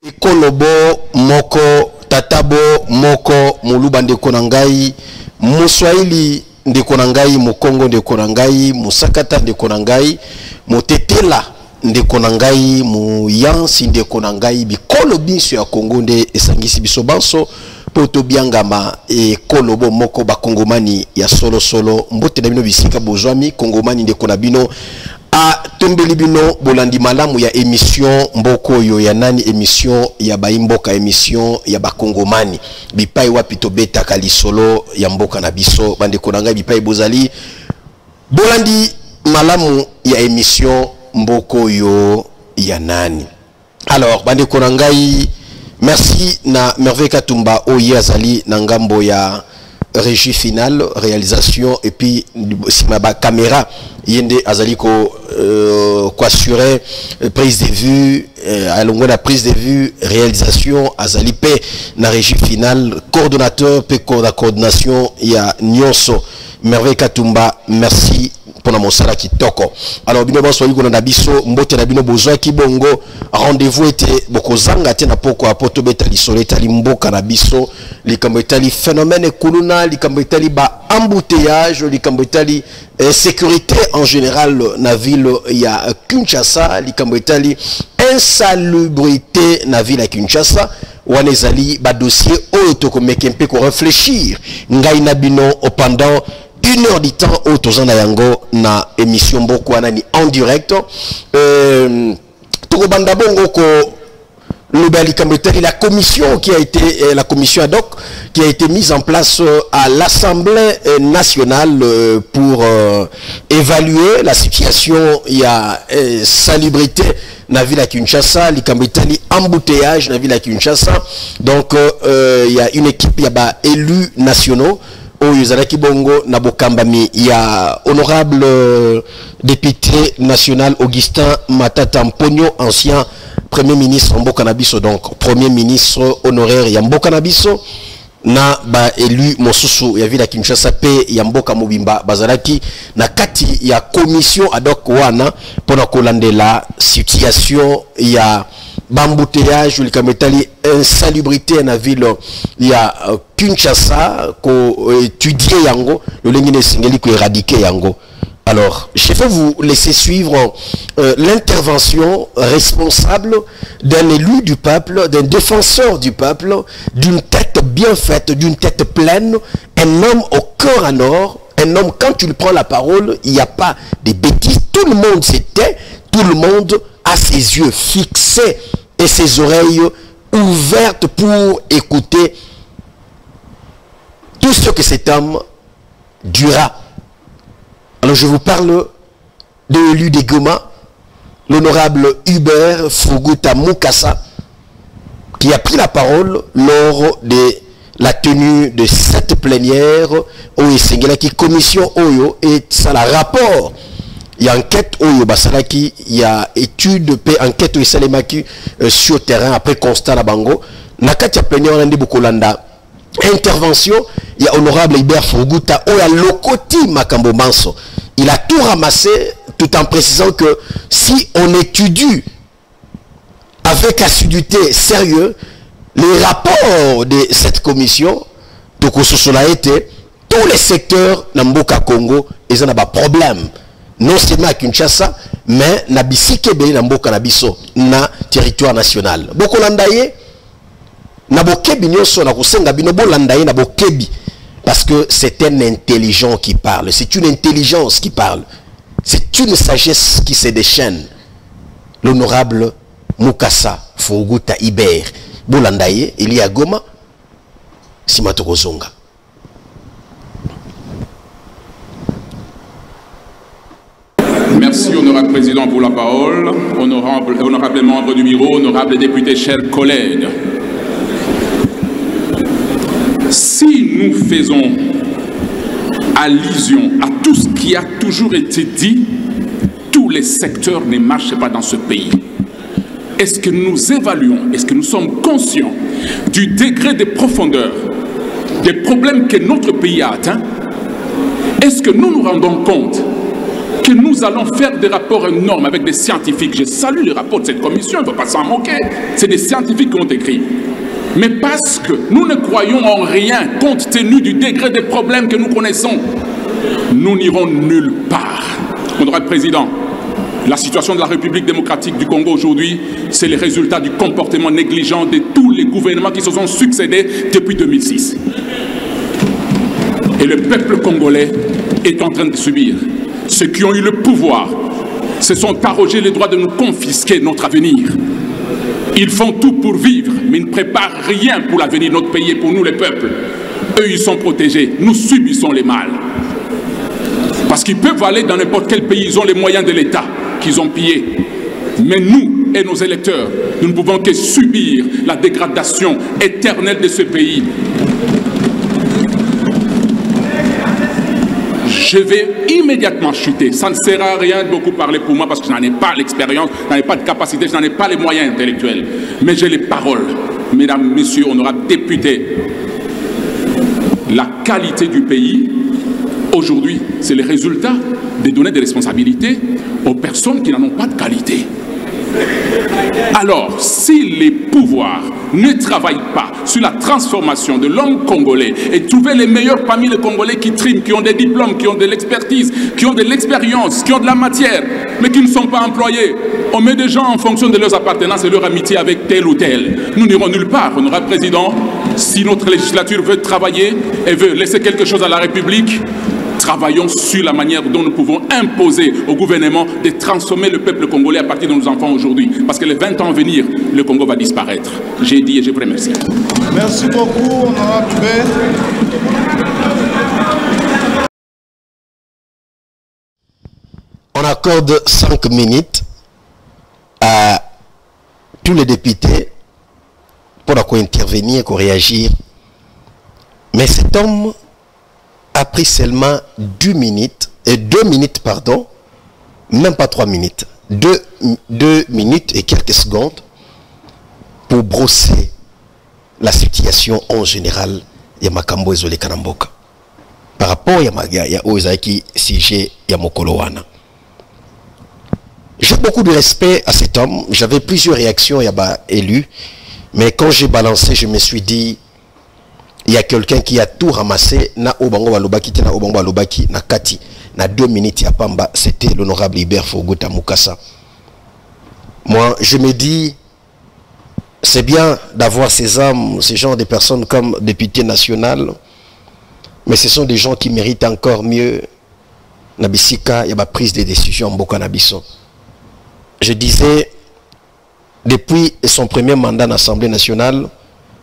Ekolobo moko tatabo moko muluba ndeko na ngai muswahili ndeko na ngai mukongo ndeko na ngai musakata ndeko na ngai motetela ndeko na ngai muyansi ndeko na ngai bikolo biso ya Kongo nde esangisi biso banso poto biangama ekolobo moko bakongomani ya solo solo mbote na bino bisika bozwami kongomani ndeko na bino a tombeli bino bolandi malamu ya émission mboko yo ya nani émission ya baimboka émission ya bakongomani bipai wapi to beta kalisolo ya mboka na biso bandeko na ngai bipai bozali bolandi malamu ya émission mboko yo ya nani. Alors bandeko na ngai merci na Merveille Katumba oye azali na ngambo ya régie finale réalisation et puis sima ba caméra yende azali ko assurer prise de vue alongo na prise de vue réalisation azali pe na régie finale coordonnateur pe coordination ya nyonso Merveille Katumba merci pour na mosala kitoko. Alors bino ba soyi kona na biso mbote na bino bozwa kibongo rendez-vous était bokozanga te na poko apoto beta lisolo etali mboka na biso likambo etali phénomène kuluna likambo etali ba embouteillage likambo etali sécurité en général na ville ya Kinshasa likambo etali insalubrité na ville ya Kinshasa wana ezali ba dossier oyo tokomeka mpe ko réfléchir ngai na bino pendant 1 heure du temps au tozana yango na émission mboko wana ni en direct tokobanda bongo ko le Cambodge, la commission qui a été la commission ad hoc qui a été mise en place à l'Assemblée nationale pour évaluer la situation. Il y a salubrité dans la ville de Kinshasa, il y a embouteillage dans la ville de Kinshasa. Donc il y a une équipe, il y a élus nationaux. Il y a honorable député national Augustin Matata Mpogno, ancien premier ministre Mboka na biso, donc premier ministre honoraire ya Mboka na biso na ba élu mosusu ya ville Kinshasa pe ya Mboka Mobimba bazalaki na kati ya commission ad hoc wana pona kolandela situation ya bambouteillage likametali insalubrité na ville ya Kinshasa ko étudier yango le lengine singeli ko éradiquer yango. Alors, je vais vous laisser suivre l'intervention responsable d'un élu du peuple, d'un défenseur du peuple, d'une tête bien faite, d'une tête pleine, un homme au cœur en or, un homme, quand tu lui prends la parole, il n'y a pas de bêtises, tout le monde se tait, tout le monde a ses yeux fixés et ses oreilles ouvertes pour écouter tout ce que cet homme dira. Alors je vous parle de l'élu de Goma, l'honorable Hubert Fruguta Mukasa, qui a pris la parole lors de la tenue de cette plénière au Sengelaki commission Oyo et ça la rapport. Il y a enquête Oyo Basalaki, il y a étude de enquête Oyo Salemaki sur terrain après constat la bango. Nakati plénière on a dit beaucoup landa. Intervention, il y a honorable Hubert Fruguta Oya Lokoti Makambo Manso. Il a tout ramassé tout en précisant que si on étudie avec assiduité sérieux les rapports de cette commission, tous les secteurs Namboka Congo, ils ont un problème. Non seulement à Kinshasa, mais na bisikebe Namboka Nabiso, na territoire national. Boko landaye, na bokebi nyoso na kusenga bino bo landaye na bokebi. Parce que c'est un intelligent qui parle, c'est une intelligence qui parle, c'est une sagesse qui se déchaîne. L'honorable Mukasa Fruguta Hubert Bolandaye, il y a Goma, Simatogozonga. Merci, honorable président, pour la parole, honorable membre du bureau, honorable député, chers collègues. Si nous faisons allusion à tout ce qui a toujours été dit, tous les secteurs ne marchent pas dans ce pays. Est-ce que nous évaluons, est-ce que nous sommes conscients du degré de profondeur des problèmes que notre pays a atteints? Est-ce que nous nous rendons compte que nous allons faire des rapports énormes avec des scientifiques. Je salue les rapports de cette commission, il ne faut pas s'en moquer. C'est des scientifiques qui ont écrit. Mais parce que nous ne croyons en rien, compte tenu du degré des problèmes que nous connaissons, nous n'irons nulle part. Honorable Président, la situation de la République démocratique du Congo aujourd'hui, c'est le résultat du comportement négligent de tous les gouvernements qui se sont succédés depuis 2006. Et le peuple congolais est en train de subir. Ceux qui ont eu le pouvoir se sont arrogés le droit de nous confisquer notre avenir. Ils font tout pour vivre, mais ils ne préparent rien pour l'avenir de notre pays et pour nous les peuples. Eux, ils sont protégés. Nous subissons les mal. Parce qu'ils peuvent aller dans n'importe quel pays, ils ont les moyens de l'État qu'ils ont pillés. Mais nous et nos électeurs, nous ne pouvons que subir la dégradation éternelle de ce pays. Je vais immédiatement chuter. Ça ne sert à rien de beaucoup parler pour moi parce que je n'en ai pas l'expérience, je n'en ai pas de capacité, je n'en ai pas les moyens intellectuels. Mais j'ai les paroles. Mesdames, Messieurs, honorables députés, la qualité du pays, aujourd'hui, c'est le résultat de donner des responsabilités aux personnes qui n'en ont pas de qualité. Alors, si les pouvoirs ne travaillent pas sur la transformation de l'homme congolais et trouver les meilleurs parmi les Congolais qui triment, qui ont des diplômes, qui ont de l'expertise, qui ont de l'expérience, qui ont de la matière, mais qui ne sont pas employés, on met des gens en fonction de leurs appartenances et leur amitié avec tel ou tel. Nous n'irons nulle part, honorable Président. Si notre législature veut travailler et veut laisser quelque chose à la République, travaillons sur la manière dont nous pouvons imposer au gouvernement de transformer le peuple congolais à partir de nos enfants aujourd'hui. Parce que les 20 ans à venir, le Congo va disparaître. J'ai dit et je vous remercie. Merci beaucoup, honorable Dubé. On accorde 5 minutes à tous les députés pour intervenir, pour réagir. Mais cet homme a pris seulement 2 minutes, pardon, même pas 3 minutes, 2 minutes et quelques secondes pour brosser la situation en général ya makambo ezole kanamboka par rapport ya Ozaki sujet ya mokolowana. J'ai beaucoup de respect à cet homme. J'avais plusieurs réactions yaba élus, mais quand j'ai balancé, je me suis dit il y a quelqu'un qui a tout ramassé na obango balobaki na obango balobaki na kati na 2 minutes ya pamba, c'était l'honorable Hubert Fogota Mukasa. Moi, je me dis c'est bien d'avoir ces hommes, ces gens de personnes comme député national, mais ce sont des gens qui méritent encore mieux. Nabisika, il y a ma prise de décision Mboka Nabiso. Je disais, depuis son premier mandat à l'Assemblée nationale,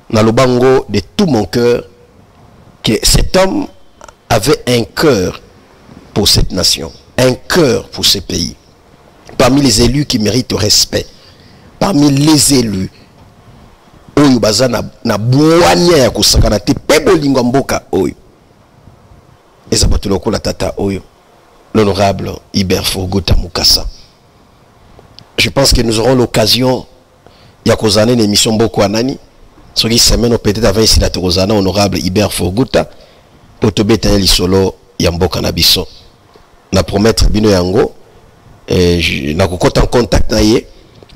Nalobango de tout mon cœur, que cet homme avait un cœur pour cette nation, un cœur pour ce pays. Parmi les élus qui méritent respect, parmi les élus, oyo baza na bouanya ya kusakana te pebo lingwa mboka oyo eza bato lokola tata oyo l'honorable Hubert Fogota Mukasa. Je pense que nous aurons l'occasion ya kozana une émission mboko anani soki semaine peut-être avant ici la kozana honorable Hubert Fogota pour tobeta lisolo ya mboka na biso na promettre bino yango na kokota en contact na ye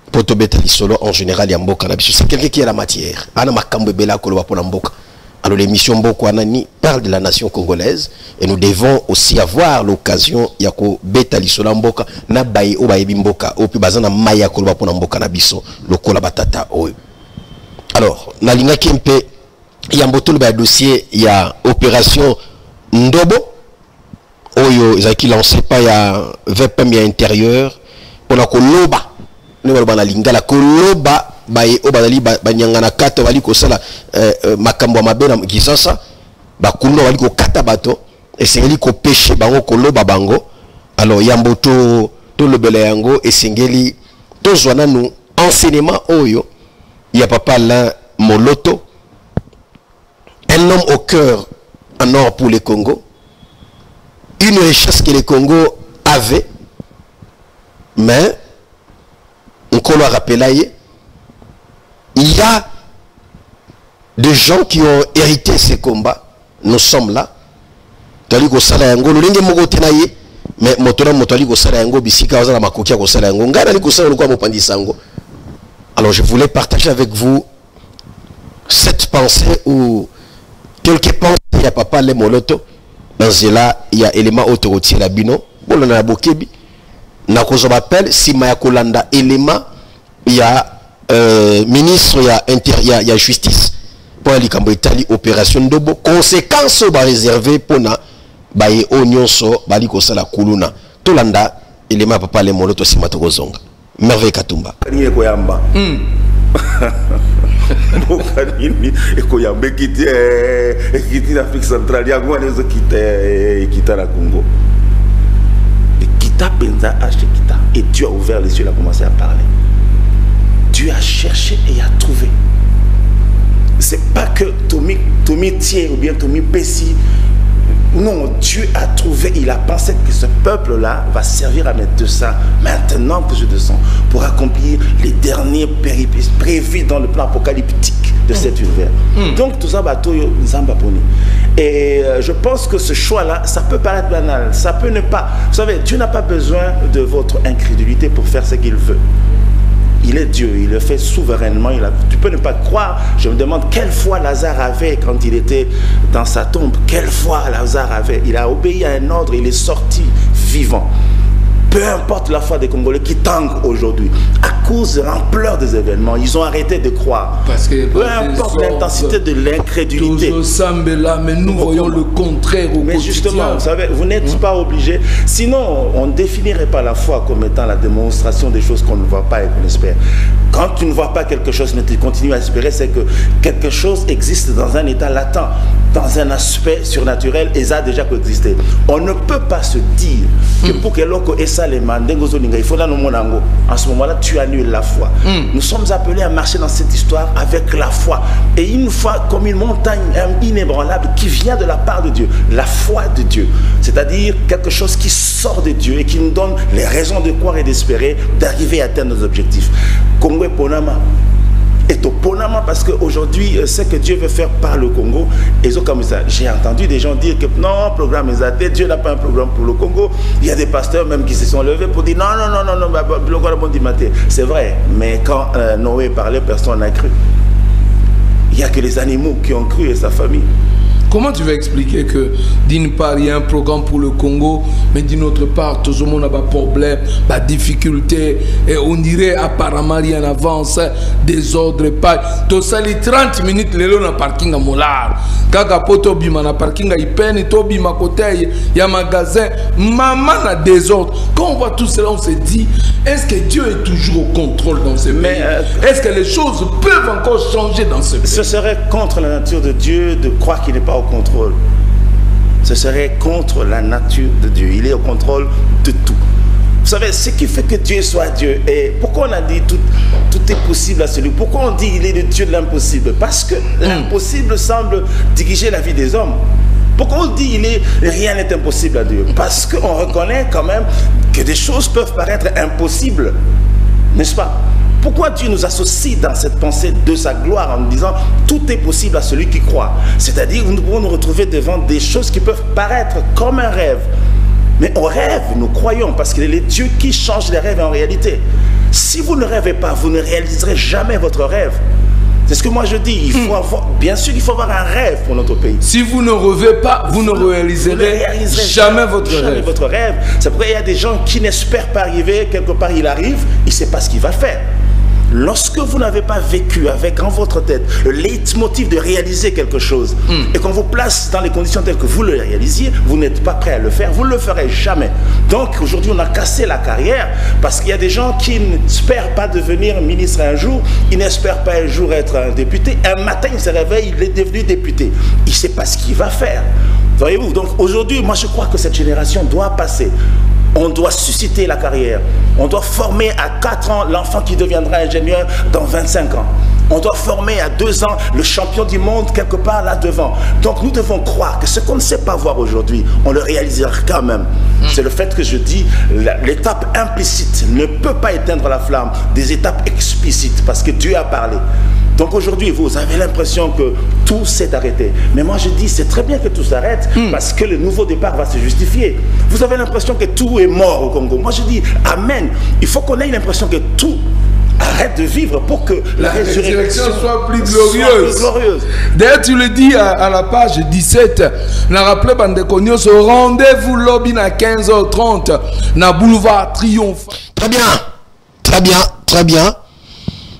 pour te mettre solo en général ya mboka na biso. C'est quelqu'un qui a la matière. Ana makambo bela koloba pour mboka. Alors l'émission Mboko Anani parle de la nation congolaise et nous devons aussi avoir l'occasion ya ko beta lisolo mboka na bayi o bayi mboka o pi bazana maya koloba pour mboka na biso lokola batata oyo. Alors na linga kempe ya mbotolo ba dossier ya opération Ndobo oyo ezaki lancé pa ya VPM ya intérieur pour la koloba na lingala koloba baye obali banyangana kata bali ko sala makambo mabena kisasa bakuno bali ko kata bato esengeli ko pêcher bango koloba bango. Alors yamboto to lobele yango esengeli to zwana nu enseignement oyo ya papa la Moloto, un homme au cœur en or pour le Congo, une richesse que le Congo avait, mais on peut le rappeler, il y a des gens qui ont hérité ces combats. Nous sommes là. mais motona motali ko sala yango bisika ozala makokia ko sala yango ngana li ko sala ko mopandi sango. Alors je voulais partager avec vous cette pensée ou quelques pensées ya papa le moloto dans cela il y a élément autoroutier la bino bon na bokebi na ko zo appelle sima ya kolanda élément il y a ministre il y a justice pour les cambo Italie opération dobo conséquences ba réservé pour na baye onyonso bali ko sala kuluna tolanda élément papa le moloto sima to kozonga merveille katumba ni ko yamba Bokanini ekoyamba kiti l'Afrique centrale ya ngwa nezo kita la Congo et kita penza acheté kita et Dieu a ouvert les yeux, il a commencé à parler. Dieu a cherché et a trouvé. C'est pas que Tommy Thier ou bien Tommy Pessi. Non, Dieu a trouvé, il a pensé que ce peuple-là va servir à mettre de ça, maintenant plus de sang, pour accomplir les derniers péripéties prévus dans le plan apocalyptique de cet univers. Donc tout ça, et je pense que ce choix-là, ça peut paraître banal, ça peut ne pas. Vous savez, Dieu n'a pas besoin de votre incrédulité pour faire ce qu'il veut. Il est Dieu, il le fait souverainement. Tu peux ne pas croire. Je me demande quelle foi Lazare avait quand il était dans sa tombe. Quelle foi Lazare avait. Il a obéi à un ordre, il est sorti vivant. Peu importe la foi des Congolais qui tanguent aujourd'hui, à cause de l'ampleur des événements, ils ont arrêté de croire. Parce que peu importe l'intensité de l'incrédulité. Mais nous voyons le contraire au quotidien. Justement, vous savez, vous n'êtes pas obligé. Sinon, on ne définirait pas la foi comme étant la démonstration des choses qu'on ne voit pas et qu'on espère. Quand tu ne vois pas quelque chose, mais tu continues à espérer, c'est que quelque chose existe dans un état latent, dans un aspect surnaturel, et ça a déjà coexisté. On ne peut pas se dire que pour que l'on ait ça, il faut dans nos monango. En ce moment-là, tu annules la foi. Nous sommes appelés à marcher dans cette histoire avec la foi. Et une foi comme une montagne inébranlable qui vient de la part de Dieu. La foi de Dieu. C'est-à-dire quelque chose qui sort de Dieu et qui nous donne les raisons de croire et d'espérer d'arriver à atteindre nos objectifs. Congo et Ponama. Et au Ponama, parce qu'aujourd'hui, ce que Dieu veut faire par le Congo, j'ai entendu des gens dire que non, programme est Dieu n'a pas un programme pour le Congo. Il y a des pasteurs même qui se sont levés pour dire non, c'est vrai, mais quand Noé parlait, personne n'a cru. Il n'y a que les animaux qui ont cru et sa famille. Comment tu vas expliquer que d'une part il y a un programme pour le Congo, mais d'une autre part tout le monde a des problèmes, des difficultés, et on dirait apparemment rien n'avance, désordre, pas. Tout ça les 30 minutes les lots dans parking à Molar. Kaka poto bima na parking à Ipene, to bima côté il y a magasin, maman a désordre. Quand on voit tout cela, on se dit est-ce que Dieu est toujours au contrôle dans ce pays? Est-ce que les choses peuvent encore changer dans ce pays? Ce serait contre la nature de Dieu de croire qu'il n'est pas au contrôle. Ce serait contre la nature de Dieu. Il est au contrôle de tout. Vous savez, ce qui fait que Dieu soit Dieu, et pourquoi on a dit tout est possible à celui, pourquoi on dit il est le Dieu de l'impossible? Parce que l'impossible semble diriger la vie des hommes. Pourquoi on dit rien n'est impossible à Dieu? Parce qu'on reconnaît quand même que des choses peuvent paraître impossibles, n'est-ce pas? Pourquoi Dieu nous associe dans cette pensée de sa gloire en nous disant tout est possible à celui qui croit? C'est-à-dire nous pouvons nous retrouver devant des choses qui peuvent paraître comme un rêve. Mais on rêve, nous croyons, parce qu'il est le Dieu qui change les rêves en réalité. Si vous ne rêvez pas, vous ne réaliserez jamais votre rêve. C'est ce que moi je dis, il faut avoir, bien sûr qu'il faut avoir un rêve pour notre pays. Si vous ne rêvez pas, vous ne réaliserez jamais votre rêve. C'est pourquoi il y a des gens qui n'espèrent pas arriver, quelque part il arrive, il ne sait pas ce qu'il va faire. Lorsque vous n'avez pas vécu avec en votre tête le leitmotiv de réaliser quelque chose et qu'on vous place dans les conditions telles que vous le réalisiez, vous n'êtes pas prêt à le faire, vous ne le ferez jamais. Donc aujourd'hui on a cassé la carrière parce qu'il y a des gens qui n'espèrent pas devenir ministre un jour, ils n'espèrent pas un jour être un député, un matin il se réveille, il est devenu député, il ne sait pas ce qu'il va faire. Voyez-vous, donc aujourd'hui moi je crois que cette génération doit passer. On doit susciter la carrière. On doit former à 4 ans l'enfant qui deviendra ingénieur dans 25 ans. On doit former à 2 ans le champion du monde quelque part là devant. Donc nous devons croire que ce qu'on ne sait pas voir aujourd'hui, on le réalisera quand même. C'est le fait que je dis, l'étape implicite ne peut pas éteindre la flamme des étapes explicites parce que Dieu a parlé. Donc aujourd'hui, vous avez l'impression que tout s'est arrêté. Mais moi je dis, c'est très bien que tout s'arrête parce que le nouveau départ va se justifier. Vous avez l'impression que tout est mort au Congo. Moi je dis, amen. Il faut qu'on ait l'impression que tout arrête de vivre pour que la résurrection soit plus glorieuse. D'ailleurs, tu le dis à la page 17, na rappelé Bandekonios, rendez-vous lobby à 15h30, na boulevard Triomphe. Très bien, très bien, très bien.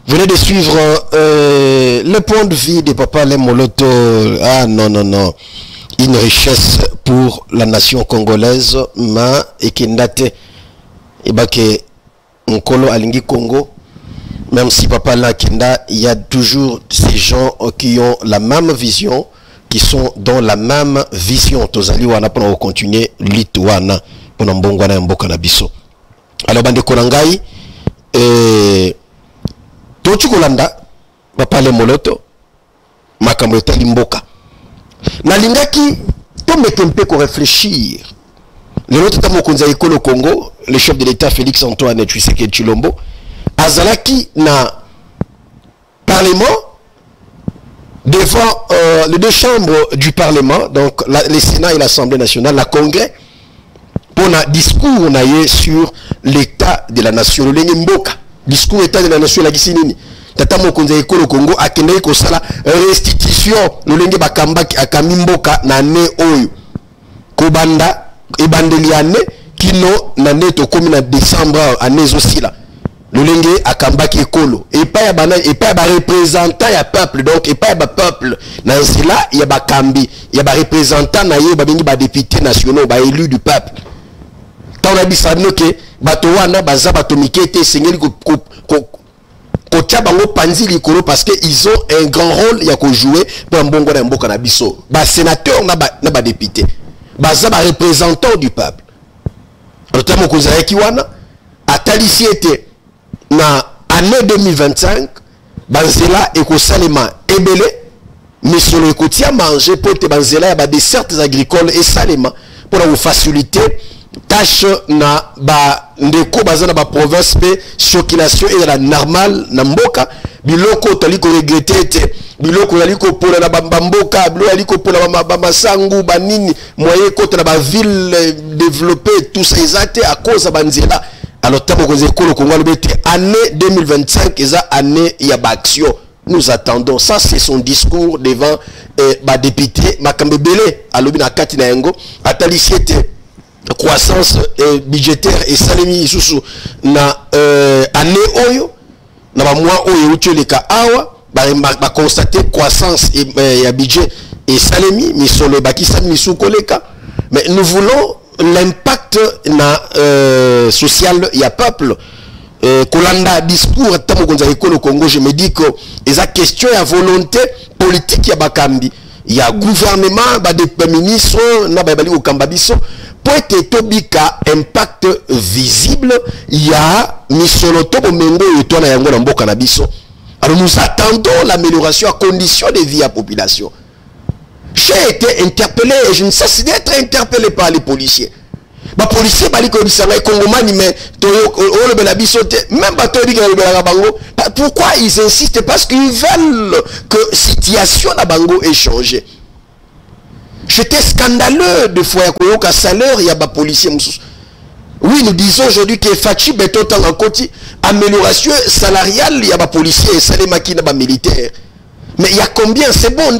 Venez de suivre le point de vue de Papa Lemoloto. Ah non, non, non. Une richesse pour la nation congolaise. Ma ekendate. Ebake Nkolo Alingi Congo. Même si Papa Lakenda, il y a toujours ces gens qui ont la même vision, qui sont dans la même vision. Tozali wana pour continuer l'Ituana. Pour Mbongwana Mboka Nabiso. Alors, Bande Konangai. Tochu Kolanda, Papa Lemoloto, Makambo Etali Mboka. Nalingaki, to mette un peu qu'on réfléchir. Le nôtre tamo konza ekolo Congo, le chef de l'État Félix Antoine Tshisekedi Tshilombo, azalaki na Parlement, devant les deux chambres du Parlement, donc le Sénat et l'Assemblée nationale, la Congrès, pour un discours sur l'état de la nation. Le Mboka. Discours état de la nation la gisinini tata mokonza ekolo Congo akendeki kosala restitution lolenge bakambaki akamimboka na ne oyo kobanda ebandeli ane kino na ne tokomi na décembre ane ezosila lolenge akambaki ekolo epa ya bana epa ya ba représentant ya peuple donc epa ya ba peuple na nzela ya bakambi ya ba représentant na ye babengi ba députés nationaux ba élus du peuple. On a dit ça que bato wana baza bato mikete sengeli ko tchabango panzi likolo parce que ils ont un grand rôle ya ko jouer pour mbongo na mboka na biso. Ba sénateur na ba député. Baza ba représentant du peuple. Notamment ko zaki wana atalisi été na année 2025 banzela ekosalema ebele mais sur le quotidien manger pour te banzela ya ba desserts agricoles et salema pour vous faciliter tâche na ba ndeko bazana ba province pe circulation et la normale na mboka biloko tali ko regretter te biloko tali ko pola na mboka biloko tali ko pola ba masangu ba nini moyen côté na ba ville développée tout ça exact à cause de banzela. Alors tamo ko zekolo Congo lobete année 2025 eza année ya ba action. Nous attendons ça, c'est son discours devant ba député Makambe Belé à lobi na kati na yango atalisi ete croissance budgétaire et salemi susu na année oyo na ba mois oyo utileka awa ba constater croissance et budget et salemi mais sur le bakisa misu koleka mais nous voulons l'impact na social ya peuple kolanda discours tamo konza ekolo Congo. Je me dis que eza question ya volonté politique ya bakambi ya gouvernement ba des ministres na ba bali ko kambabiso pour être tobika impact visible ya misoloto bomengo eto na yango na mboka na biso. Alors nous attendons l'amélioration à condition de vie à population. J'ai été interpellé et je ne cesse d'être interpellé par les policiers. Les policiers bali ko bisanga Congomani mais toyo o le biso même ba to dika le bango. Pourquoi ils insistent? Parce qu'ils veulent que situation na bango ait changé. J'étais scandaleux de fois qu'un salaire, il y a des policiers. Oui, nous disons aujourd'hui que Fachi Beto en côté, amélioration salariale, il y a des policiers et salariés qui sont militaires. Mais il y a combien? C'est bon,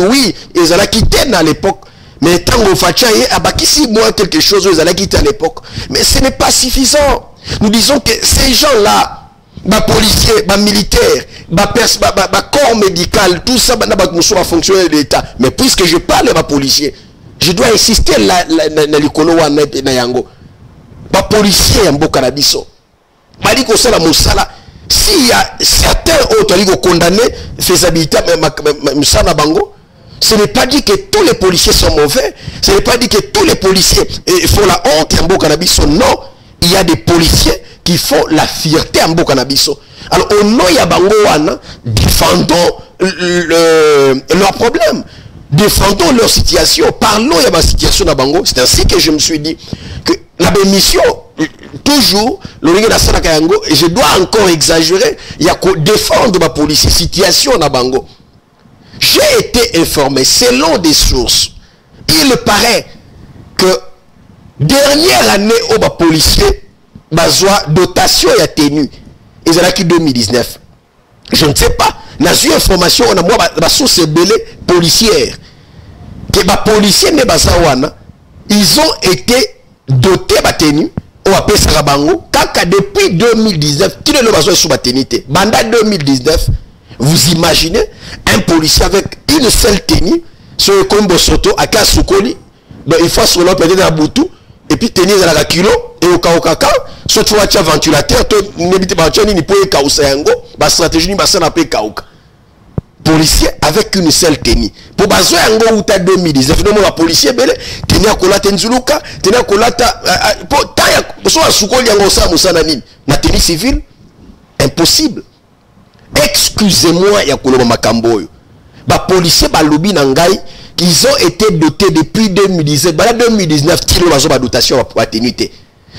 oui, ils ont quitté à l'époque. Mais tant que Fachi a bâti moi quelque chose, ils ont quitté à l'époque. Mais ce n'est pas suffisant. Nous disons que ces gens-là, les policiers, les militaires, les corps médical, tout ça, va fonctionner de l'État. Mais puisque je parle de policiers, je dois insister dans l'écolo na yango. Les policiers en Bokanabiso. S'il y a certains autres qui sont condamnés, faisabilité, ce n'est pas dit que tous les policiers sont mauvais. Ce n'est pas dit que tous les policiers font la honte en Bokanabiso. Non, il y a des policiers qui font la fierté en Bokanabiso. Alors au nom ya bango wana, défendons leurs problèmes, défendons leur situation, parlons de ma situation na bango. C'est ainsi que je me suis dit que la mission toujours le et je dois encore exagérer, il y a qu'à défendre ma police situation na bango. J'ai été informé selon des sources, il paraît que dernière année au bas policier bazwa dotation ya tenue ils ont acquis 2019. Je ne sais pas, n'a eu information on a moi ba source belé policière que ba policier ne bazawana ils ont été dotés ba tenue au apesa bango kaka depuis 2019 qui ne le besoin sous ba tenue té banda 2019. Vous imaginez un policier avec une seule tenue sur le combo soto à Kasukoli, il faut se l'en peut-être à Boutou et puis tenir dans la kilo et au Kaokaka, soit tu vois ventilateur, tu n'habites pas ni pour Kaosayango, ma stratégie ni ma sana pe Kaoka. Policier avec une seule tenue. Pour bazo yango ou ta 2019, non la policier belé, tenir kolata nzuluka, tenir kolata pour taya soit Sukoli yango sa musana nini. Na tenue civile impossible. Excusez-moi, ya koloba makamboyo. Ba policiers ba lobby nangai qu'ils ont été dotés depuis 2017. Bah 2019 kilo bazo ba dotation pour tenité.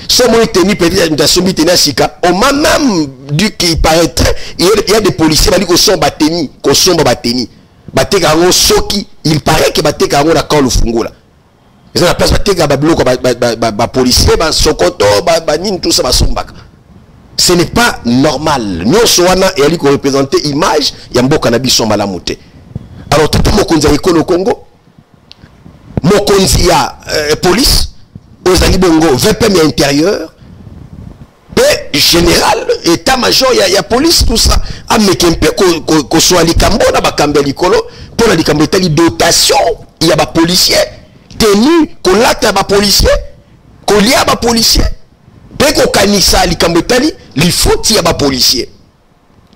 So moi tenu peut-être dotation bi tena sika. Au même du qui paraîtrait il y a des policiers bali ko son bateni, ko son ba bateni. Bateka ngo soki, il paraît que bateka ngo na quand le fungola. Ils ont la place bateka ba bloko ba policier ba sokoto ba nini tout ça ba sombaka. Ce n'est pas normal. Nous sommes et ali ko représenter image ya mboka na biso malamuté. Alors tout mokonzi ya ekolo Congo, mokonzi ya police, ozali bongo VPM intérieur, et général état-major ya police tout ça. Amekempe ko soit likambo na bakambe likolo pour la likambo tali dotation il y a ba policier tenu ko lata ba policier ko lia ba policier. Ko kanisa likambetali li foti ya ba policier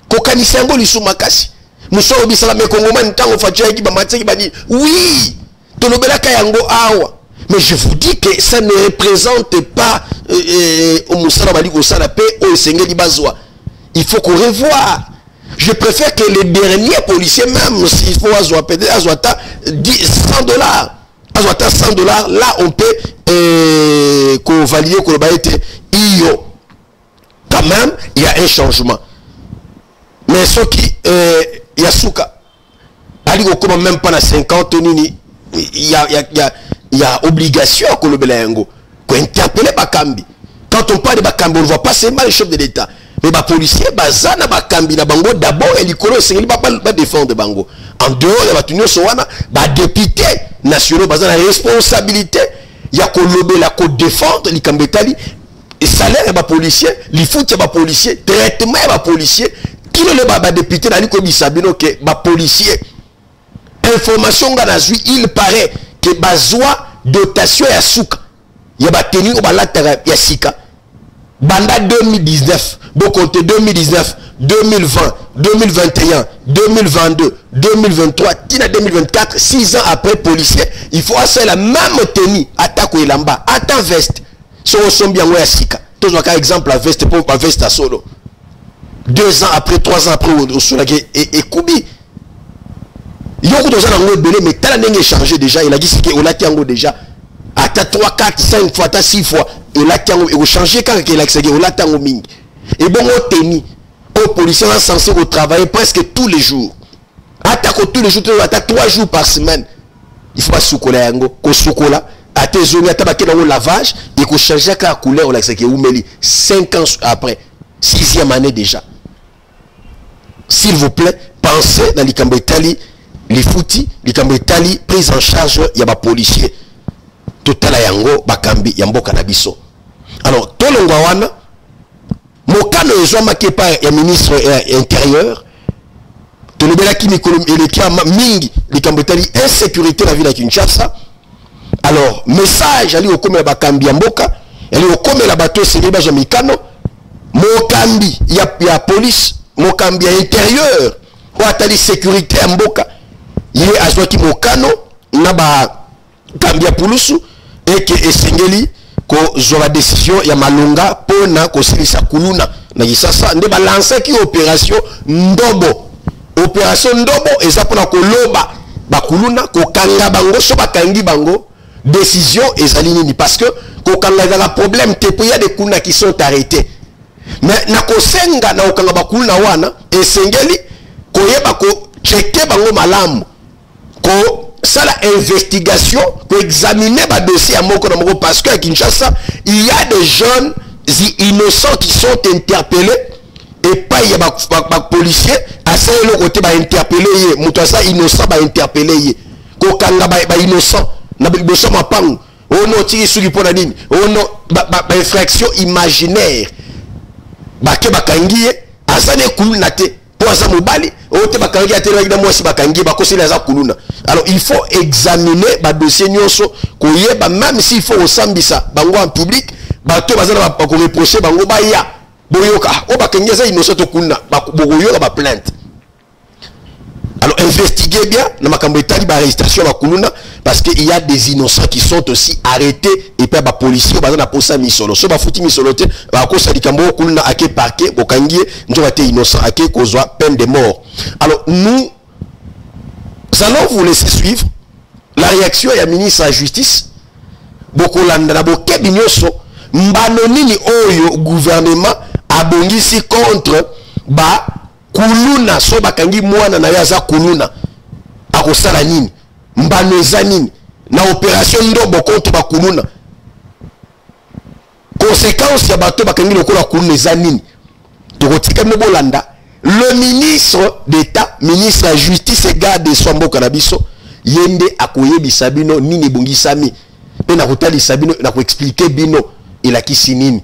ko kanisa ngo li sumakasi muso obisala me kongomani tango fatia ki ba mateki bani oui to lobela ka yango awa mais je vous dis que ça ne représente pas au musala bali ko sala pe o sengeli bazwa il faut qu'on revoie. Je préfère que les derniers policiers même s'il faut azwa peut-être azwata $100 azwata $100 là on peut qu'on valide qu'on va être quand même il y a un changement mais ce qui Yasuka ali ko même pas na 50 nini il y a obligation que le belengo ko interpeller bakambi. Quand on parle de bakambi on ne voit pas seulement le chef de l'état mais ba policier bazana bakambi na bango d'abord et likolo c'est il pas défendre bango en dehors de batunyo sowana ba député nationaux bazana responsabilité ya ko lobela ko défendre likambetali et salaire ba policier li foot ba policier traitement ba policier qui le ba député na liko bisabino que ba policier information ganazui il paraît que bazwa dotation ya suka ya ba teni o balata ya sika banda 2019 bon compte 2019 2020 2021 2022 2023 tina 2024 6 ans après policier il faut assez la même tenue attaque ou elamba atta veste so son bien ouais sika tous un exemple la veste pour pas veste à solo 2 ans après 3 ans après au soulagé et kubi yoko dans un angle belé mais tala ndenge changé déjà il a dit que on l'a tiango déjà atta 3 4 5 fois atta 6 fois et là tiango et changer quand il a accès on l'a tiango mingi et bon au tenue aux policiers sont censés travailler presque tous les jours attaque tous les jours attaque 3 jours par semaine il faut pas soukola yango ko soukola à tes zones attaque dans le lavage et ko changer la couleur là c'est que oumeli 5 ans après 6e année déjà. S'il vous plaît pensez dans likambo Italie les fouti likambo Italie prise en charge ya ba policier totala yango bakambi ya mboka na biso. Alors tolongwa wana mokano ezoma kepa ya ministre intérieur to lebela ki mikolo elekia mingi likambo Italie insécurité la ville ya Kinshasa. Alors message ali okomela bakambi ya mboka ali okomela bato sengeba ja mikano mokambi ya police mokambi ya intérieur o atali sécurité ya mboka ye azwaki mokano na ba kambi ya pulusu et que esengeli ko zwa décision ya malunga pona ko silisa kuluna na kisasa nde balancer ki opération ndobo eza pona ko loba bakuluna ko kanga bango so bakangi bango décision ezali nini parce que kokanga la problème te il y a des kuna qui sont arrêtés mais na kosenga na okanga bakulu na wana esengeli koyeba ko checker bango malamu ko sala investigation ko examiner ba dossier à moko na moko parce que à Kinshasa il y a des jeunes innocents qui sont interpellés et pas il y a ba policier à ça le côté ba interpeller muto ça innocent ba interpeller ko kanga ba innocent na biso mapangu on a tiré sur pour la ligne on a infraction imaginaire bake bakangi asane kuluna te pour ça mobali on te bakangi atela na mwasi bakangi bakosela za kuluna. Alors il faut examiner ba dossier nyonso ko yeba même s'il faut osambisa bango en public bato bazana ba ko reprocher bango ba ya boyoka o bakangi za innocent to kuluna ba boyoka ba plainte. Alors investiguez bien na makambo etali ba arrestation ba kuluna parce qu'il y a des innocents qui sont aussi arrêtés et puis ba policiers bazana posa misolo so ba futi misolo te ba ko salikambo kuluna ake parquet bokangi njo ba te innocent ake kozwa peine de mort. Alors nous allons vous laisser suivre la réaction ya ministre de la justice bokolanda na bokebi nyoso mbano nini oyo gouvernement abongisi contre ba kuluna so bakangi mwana na yaza kuluna akosala nini mbano eza nini na opération ndobo contre ba kuluna conséquence ya bato bakangi lokola kuluna eza nini tokotika mobolanda le ministre d'État ministre de la justice et garde des Mboka na biso yende akoyebisa bino nini bongisami pe na kotalisa bino na ko expliquer bino elakisi nini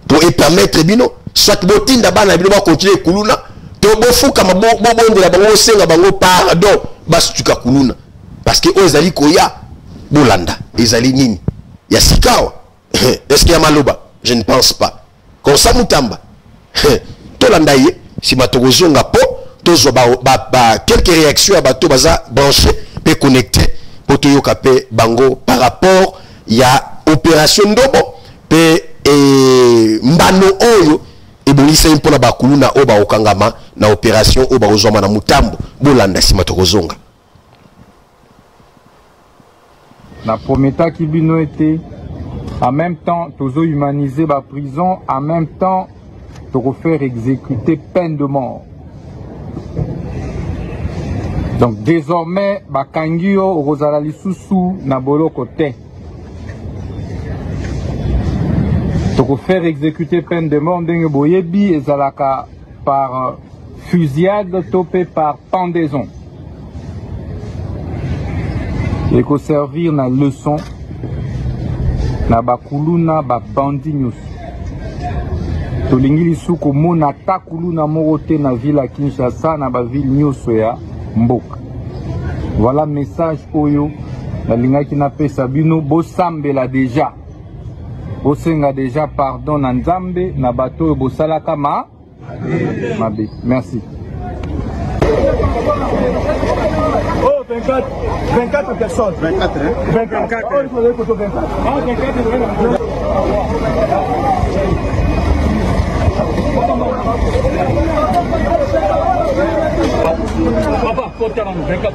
to et permettre bino soit botinda bana bino ba continuer kuluna to bofuka mabongo la bango senga bango pardon basuka kuluna parce que ozali koya bolanda ezali nini ya sikawa est-ce qu'il y a maloba je ne pense pas comme ça mutamba to landa ye si batozonga po tozo ba quelques réactions à bato baza branché pe connecté pour toyoka pe bango par rapport ya opération ndobo pe mbano oyo ebulisa impona bakuluna oba okangama na opération oba ozoma na mutambo bolanda sima tokozonga na prometa qui bino été en même temps tozo humaniser ba prison en même temps to faire exécuter peine de mort. Donc désormais bakangio rozala lisusu na boloko te to faire exécuter peine de mort ndenge boyebi ezalaka par fusillade topé par pendaison et ko servir na leçon na bakuluna ba bandi nyusu tolingi lisuku mona takuluna moko te na ville ya Kinshasa na ba ville nyusu ya mboka. Voilà message oyo nalingaki na pesa bino bosambela déjà bosenga déjà pardon na nzambe na bato oyo bosalaka mabe. Merci. Oh, 24 personnes. 24, hein? 24. Oh, il faut les photos 24. Ah, 24. Papa, faut te rendre 24.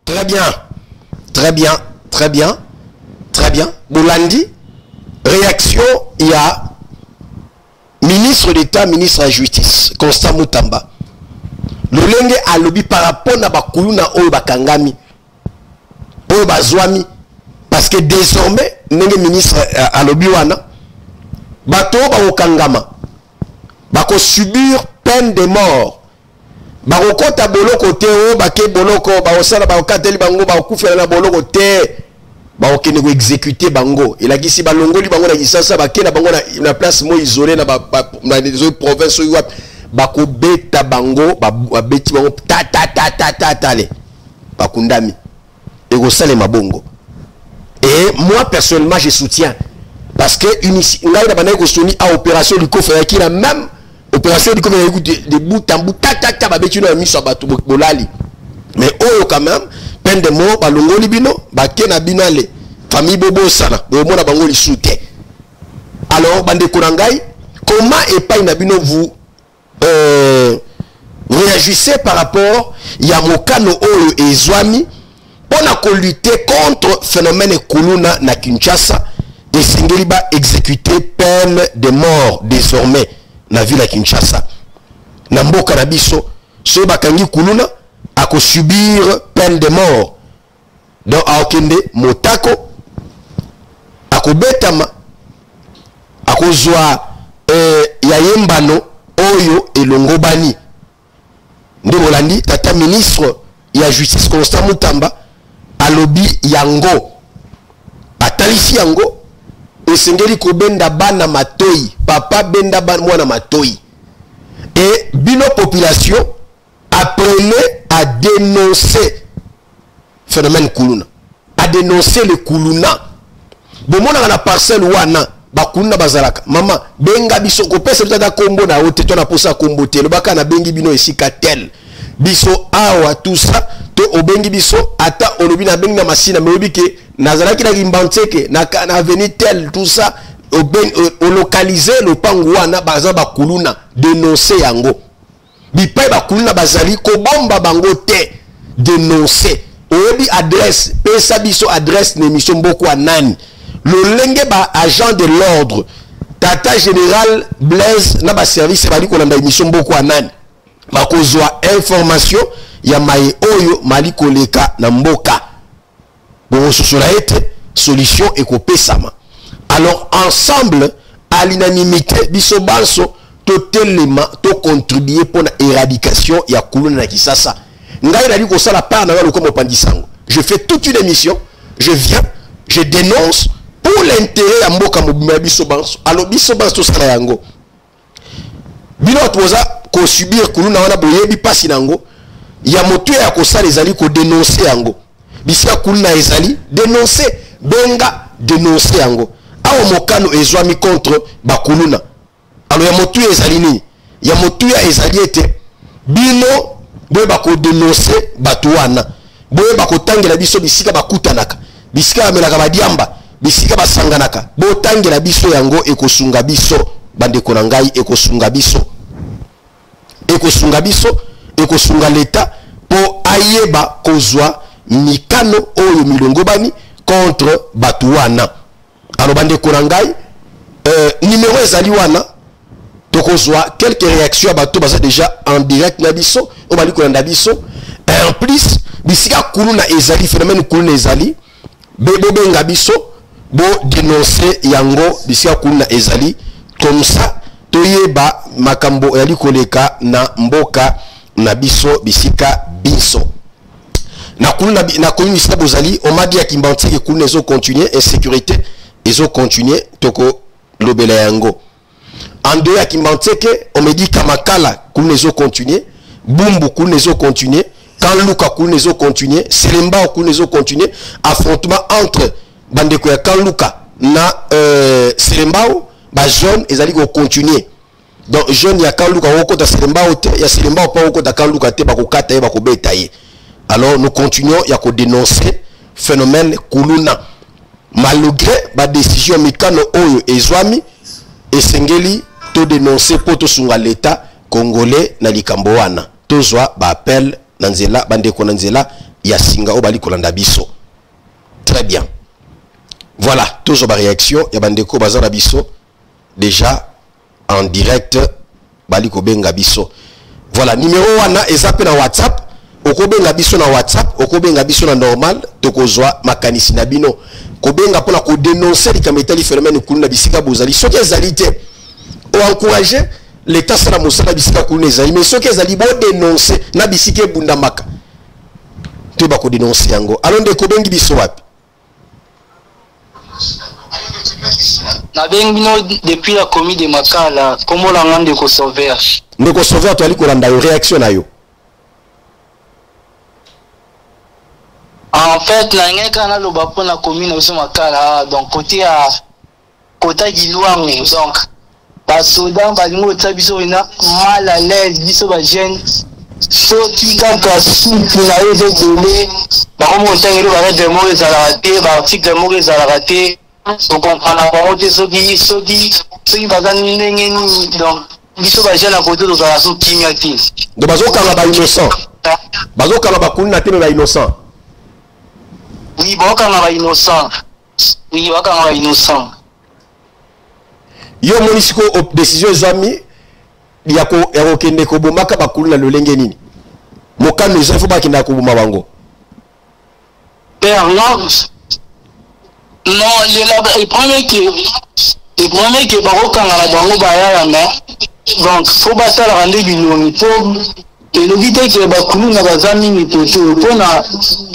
Très bien. Très bien. Très bien. Très bien. Boulandi, réaction, il y a ministre d'État, ministre de la Justice, Constant Moutamba. Le lenge a lobby par rapport à Bakuluna ou Bakangami. Ou Bazwami. Parce que désormais, le ministre a lobby wana. Bato Bakangama. Bako subir peine de mort. Bako kota boloko te o bake boloko bakosala bakateli bango bakufela na boloko te. Bako ne exécuter bango. Il a dit si balongoli bango na kisasa bakena bango na place mo isolé na les autres provinces ou bako beta bango beti bango ta le bakundami ego sale mabongo. Et moi personnellement je soutiens parce que ngai na bana ko soni à opération du coffre qui la même opération du coffre de bout en bout ta babeti na miso bato bolali. Mais oh quand même peine de mort balongoli bino bakena binale famille bobo sana bo mona bango li soutien. Alors bande konangai comment et pas inabino vous réagissez par rapport à Mokano Oyo et Zwami pour lutter contre le phénomène Kuluna na Kinshasa et Singeliba exécuter peine de mort désormais na ville à Kinshasa. Namboka na biso so bakangi Kuluna ako subir peine de mort. Donc akende motako ako betama ako zwa yayembano Oyo et Longobani. Ndemolandi tata ministre ya justice Constant Moutamba alobi yango atalisi yango esengeli kobenda bana matoi papa benda bana mwana matoi et bino population apprenez à dénoncer phénomène Kuluna, à dénoncer le Kuluna. Bomona na parcelle wana Bakuluna bazalaka mama benga biso ko pesa tata kombo na ote to na posa kombo te le baka na bengi bino esika tel biso awa tout ça to obengi biso ata olobi na bengi na masina me obi ke nazalaki na kimbanteke na avenue tel tout ça o localiser le pangu wana baza Bakuluna dénoncer yango bipai Bakuluna bazali ko bomba bango te dénoncer obi adresse pesa biso adresse na émission mboko anani. Le lenge ba agent de l'ordre tata général Blaise na ba service bali ko landa émission mboko anani bakozwa information ya maye oyo mali koleka na mboka bon sosola ete solution ekopesama. Alors ensemble à l'unanimité biso banso to telema to contribuer pour la éradication ya Kuluna na Kisasa. Ngai nali ko sala part na ngalo ko mopandisango. Je fais toute une émission, je viens, je dénonce pour l'intérêt ya mboka mobima biso banso. Alors biso banso sala yango. Bino toza ko subir Kuluna wana boyebi pasi nango. Ya moto ya ko sala ezali ko dénoncer yango. Bisika Kuluna ezali dénoncer benga dénoncer yango. Awa mokano ezwami contre Bakuluna. Alors ya moto ezali ni. Ya moto ya ezali ete bino boye bako dénoncer bato wana. Boye bako tangela biso bisika bakutanaka. Bisika bamelaka badiamba. Bisika basanganaka. Bo tangela biso yango ekosunga biso bandeko na ngai ekosunga biso. Ekosunga biso ekosunga l'État po ayeba kozwa mikano oyo milongobani contre bato wana. Alors bandeko na ngai numéro ezali wana tokozwa quelques réactions à bato baza déjà en direct na biso o bali ko na biso. En plus bisika Kuluna ezali phénomène Kuluna ezali bebo benga biso bo dénoncer yango bisika Kuluna ezali comme ça toyeba makambo yali koleka na mboka na biso bisika biso na Kuluna na commune sita bozali on m'a dit à Kimbanti que Kuluna ezo continuer insécurité ezo continuer toko lobela yango. En dehors à Kimbanteke, on me dit Kamakala, Kuluna ezo continuer, Bumbu Kuluna ezo continuer, Kanluka Kuluna ezo continuer, Selemba Kuluna ezo continuer, affrontement entre bandeko ya Kanluka na Selemba ba jeune ezali ko continuer. Donc jeune ya Kanluka oko ta Selemba ote, ya Selemba pa oko ta Kanluka te ba ko kata ye ba ko beta ye. Alors nous continuons ya ko dénoncer phénomène Kuluna. Malgré ba décision mikano oyo ezwami esengeli to dénoncer poto sunga l'État congolais na likambo wana tozwa ba appel na nzela bandeko na nzela ya singa o bali kolanda biso. Très bien. Voilà, toujours ma réaction ya bandeko bazana biso déjà en direct bali ko benga biso. Voilà, numéro wana ezape na WhatsApp, okobenga biso na WhatsApp, okobenga biso na normal, tokozwa makanisi na bino. Kobenga pona ko dénoncer li kametali phénomène kuluna bisika bozali. Soki ezali te, o encourager l'état sala mosala bisika kuluna ezali, mais soki ezali bo dénoncer na bisika bundamaka. Te ba ko dénoncer yango. Alors ndeko bengi biso wapi? Depuis la commune de Makala, comment la rendre de sauver? Ndeko sauver to ali kolanda yo réaction na yo. En fait, la ngeka le bapo na commune de Makala, donc côté Gilouang, donc ba Soudan ba lingo tabiso ina mal à l'aise, biso ba jeune soki kaka suki na yo de donner ba remonter le ba de mauvais à la raté, ba article de mauvais à la raté. Donc on prend la parole de ceux qui bazani ndenge donc biso ba jeune à côté de la sous kimati. Donc bazo kanga ba innocent. Bazo kanga ba kulina te ba innocent. Oui, bakanga ba innocent. Oui, bakanga ba innocent. Yo monisiko décision zami yako kende ko bomaka ba kulina lolenge nini? Mokano zefo ba kinda ko boma bango. Père non, le premier que bakokanga na bango bayaya mais donc faut battre la rendre bilongi pour et le vite que bakulu na bazami ni toto pona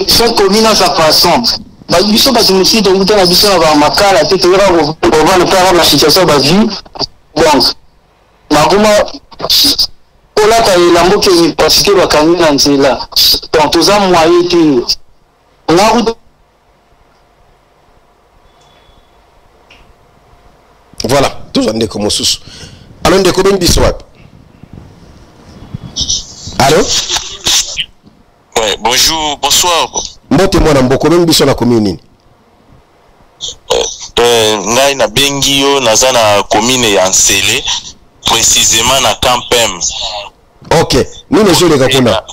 chaque commune a sa façon ba biso ba tumisi to muta na biso na ba makala te to ra ko va le faire la situation ba vie donc makuma ola ta ilambo ke parce que ba kanina nzela donc toza moyen te na voilà, tous on est comme sous. Alors on est comme une swap. Allô? Ouais, bonjour, bonsoir. Mbote mwana mboko même biso na commune. Ngai na bengio naza na commune ya Nsele, précisément na Campem. OK, nous les jeux kuna.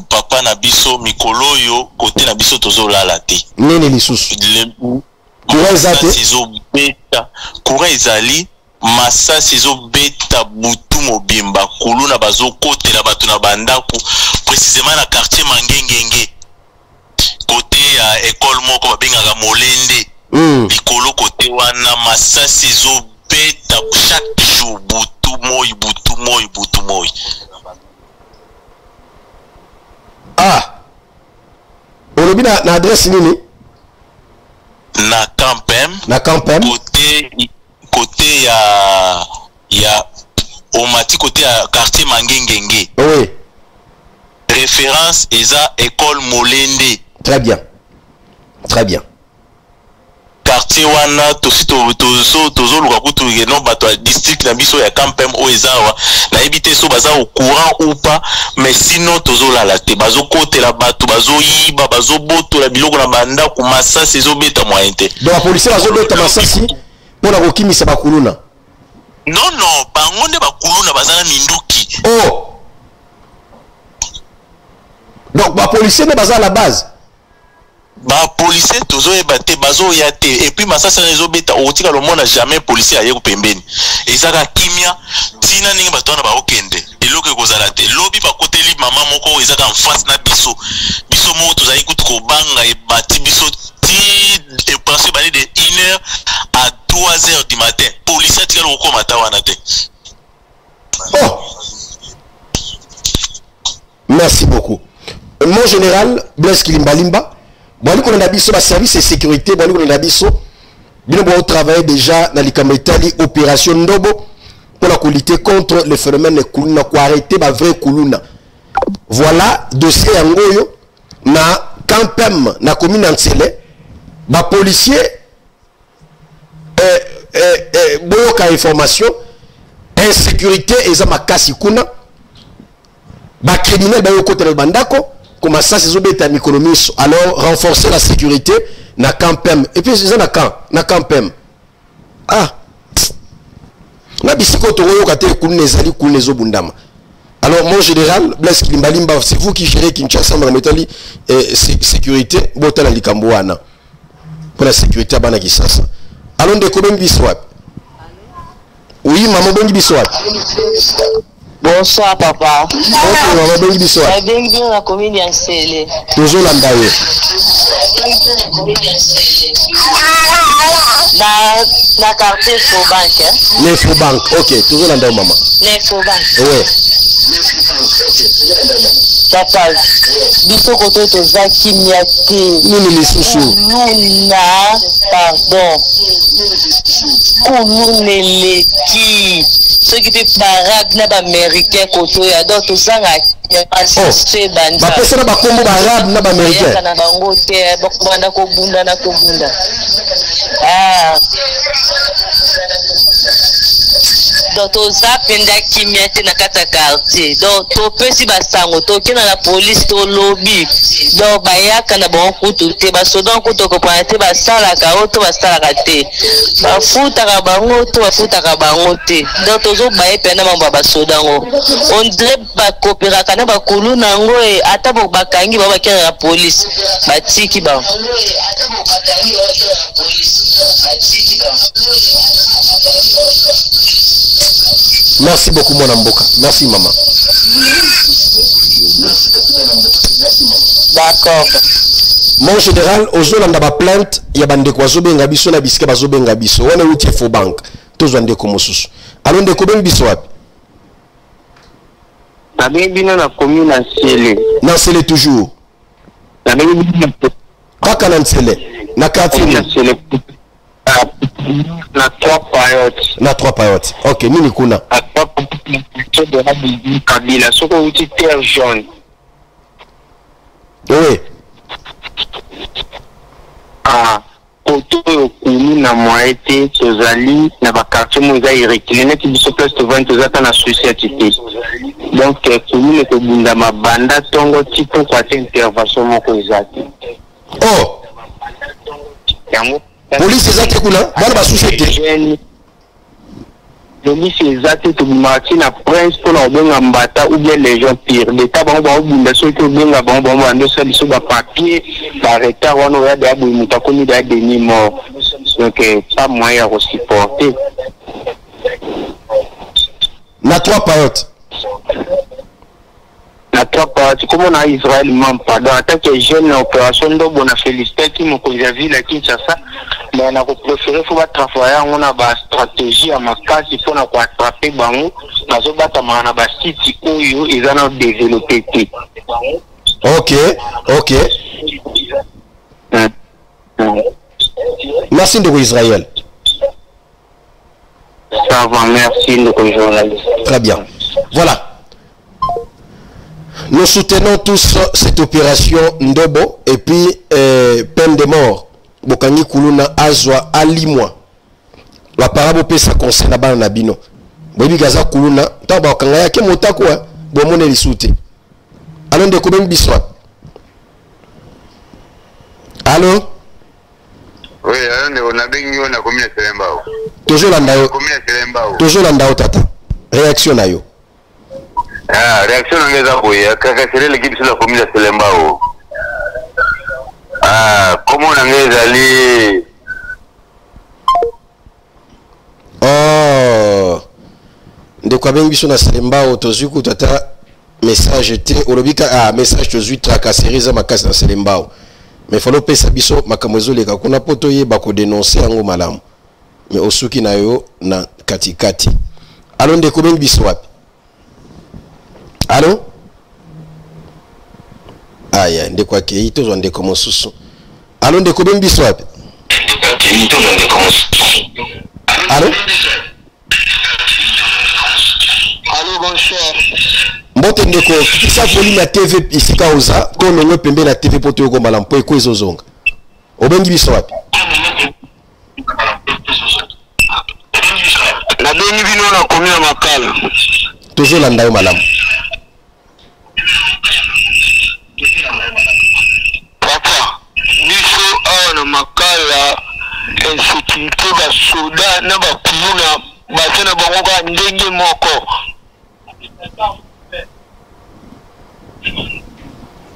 Papa na biso mikolo yo côté na biso tozolala te. Nene lisusu. Courant ezali masasi ezobeta butu mobimba kuluna bazokotela bato na bandako précisément na quartier Mangengenge côté ya école moko babengaka Molende likolo côté wana masasi ezobeta chaque jour butu moi. Ah, olobi na adresse nini? Na Campem côté ya omati côté ya quartier Mangengenge. Oui. Référence eza école Molende. Très bien. Quartier wana tozo luka kutu no bato district na biso ya Campem o ezawa na ebité so baza au courant ou pas mais sinon tozo la te bazo kotela bato bazo yiba bazo botola biloko na banda ku masasi ezobeta moyen te. Donc la police bazo beta masasi pour la kokimisa bakuluna. Non, bango nde bakuluna bazana minduki. Oh. Donc la police ne baza à la base. Ba policier tozo ebate bazo yate et puis masasa nezo beta otika lo mona jamais policier aye ko pembeni ezaka kimia tina ningi bato na ba okende eloko ekozala te lobi ba koteli mama moko ezaka en face na biso mo tozali kutu ko banga e bati biso ti et passer bali de 1h à 3h du matin policier tika lo ko mata wana te. Oh. Merci beaucoup. Mon général Blaise Kilimbalimba. Bon, on a biso ba service de sécurité, bon on a biso bien bon travailler déjà dans les camétali opération Ndobo pour la lutter contre le phénomène kuluna ko arrêter ba vrai kuluna. Voilà dossier yangoyo na Campem na commune Nsele ba policier boyoka information insécurité eza makasi kuna ba criminel ba yoko tele bandako. Comment ça c'est obéta économie alors renforcer la sécurité na Campem et puis c'est na Campem ah na bisiko to yo kate kunezali kunezo bundama Alors, mon général, Blaise Kilimbalimba, c'est vous qui gérez Kinshasa, Marametali, sécurité, Botala Likambouana. Pour la sécurité à Bana Kisasa. Alors, on découvre Biswap. Oui, maman Bengi Biswap. Bonsoir, papa. Ok, maman Bengi Biswap. La Bengi, on a commis bien scellé. Toujours l'andaye. Dans quartier Faubank. Les Faubank, ok, toujours l'andaye, maman. Les Faubank. Oui. Papa, biso koto toza kimia te. Nini lisusu. Kuluna, pardon. Kuluneleki. Ceux qui étaient barabe na ba américain koto ya donc tozanga c'est banda. Ba pesa na ba kombo barabe na ba américain. Kana bango te bakubanda ko bunda na ko bunda. Ah. Donc toza penda kimia te na kata quartier. Donc to pesi basango to kina la police to lobby. Donc bayaka na bon kutu te basodan kutu ko prendre basala ka auto basala ka te. Bafuta ka bango to bafuta ka bango te. Donc tozo baye pena mamba basodango. On dirait ba coopéra kana ba kulu nango e ata bo bakangi ba bakera la police. Batiki ba. Merci beaucoup, mon Amboka. Merci, maman. D'accord. Mon général, aux zones de plainte, il y a des kwazobe ngabiso na biske bazobe ngabiso. On est outil faux banque. Tous vende comme sous. Alors de combien biso wapi? Na bino na commune na Sele. Na Sele toujours. Na bino pas na Sele. Na quartier na Sele. Na 3 payotes. Na 3 payotes. OK, nini kuna? A 3 payotes de la Kabila, soko outil terre jaune. Oui. Ah, koto okuni na moite tozali na ba quartier moza irekile net biso place to vendre tozata na société. Donc commune to bunda mabanda tongo tipo kwa intervention moko ezati. Oh. Yango police ezati kuna bana ba société. Police ezati to Martina Prince pour la benga mbata ou bien les gens pires. L'état bon ba bunda so to benga bon ando ça biso ba papier ba retard wana ya da bu mutakoni da deni mo. Donc pas moyen à supporter. Na 3 payotes. Na 3 payotes comme on a Israël même pardon attaque jeune opération ndo bona féliciter qui mon cause ville à Kinshasa mais on a préféré faut travailler on a ba stratégie à makasi pour na ko attraper bango nazo bata mana ba site oyo ezana développer. OK, OK. Merci de Israël. Ça va, merci de journaliste. Très bien. Voilà. Nous soutenons tous cette opération Ndobo et puis peine de mort. Bokangi Kuluna Azwa Alimwa. La parabo pesa concerne na bana nabino. Bobi gaza Kuluna, taba kanga yake motako bomone lisute. Allons de combien biswa. Allô? Oui, on a bien na commune Selembao. Toujours landao. Commune Selembao. Toujours landao tata. Réaction na yo. Ah, réaction ngeza boya kaka sere l'équipe sur la commune Selembao. Ah, comment on ngeza li. Oh. Ndekwa bengi biso na Selembao tozuku tata message te olobika message tozu tracasserie za makasi na Selembao. Mais faut pesa biso makamwezo leka kuna poto ye bako dénoncer yango malamu. Mais osuki na yo na katikati. Allô ndeko bengi biso wapi? Allô? Aya ndeko akei tozo ndeko mosusu. Allô ndeko bengi biso wapi? Allô? Allô, bonsoir. Mbote ndeko kisa foli na TV isika oza to nongo pembe na TV poto yoko malam po eko ezozonga. Obengi biso wapi? Na bengi bino na komi na makala. Tozo landa yo malam. Papa, biso awa na makala insécurité ba soda na ba kuluna ba tena bango ka ndenge moko.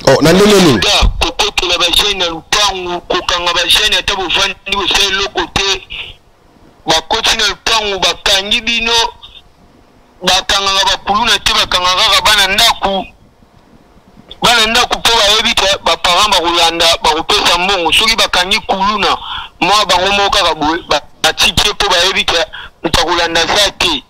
Oh, na ndenge nini? Kokotola ba jeune na lupangu, kokanga ba jeune ata bovandi bosala eloko te. Bakoti na lupangu bakangi bino, bakanganga bakuluna te bakanganga kaka bana ndaku po bayebi te baparent bakolanda bakopesa mbongo soki bakangi kuluna mwa bango moko kaka boye batiki po bayebi te mutakolanda za te.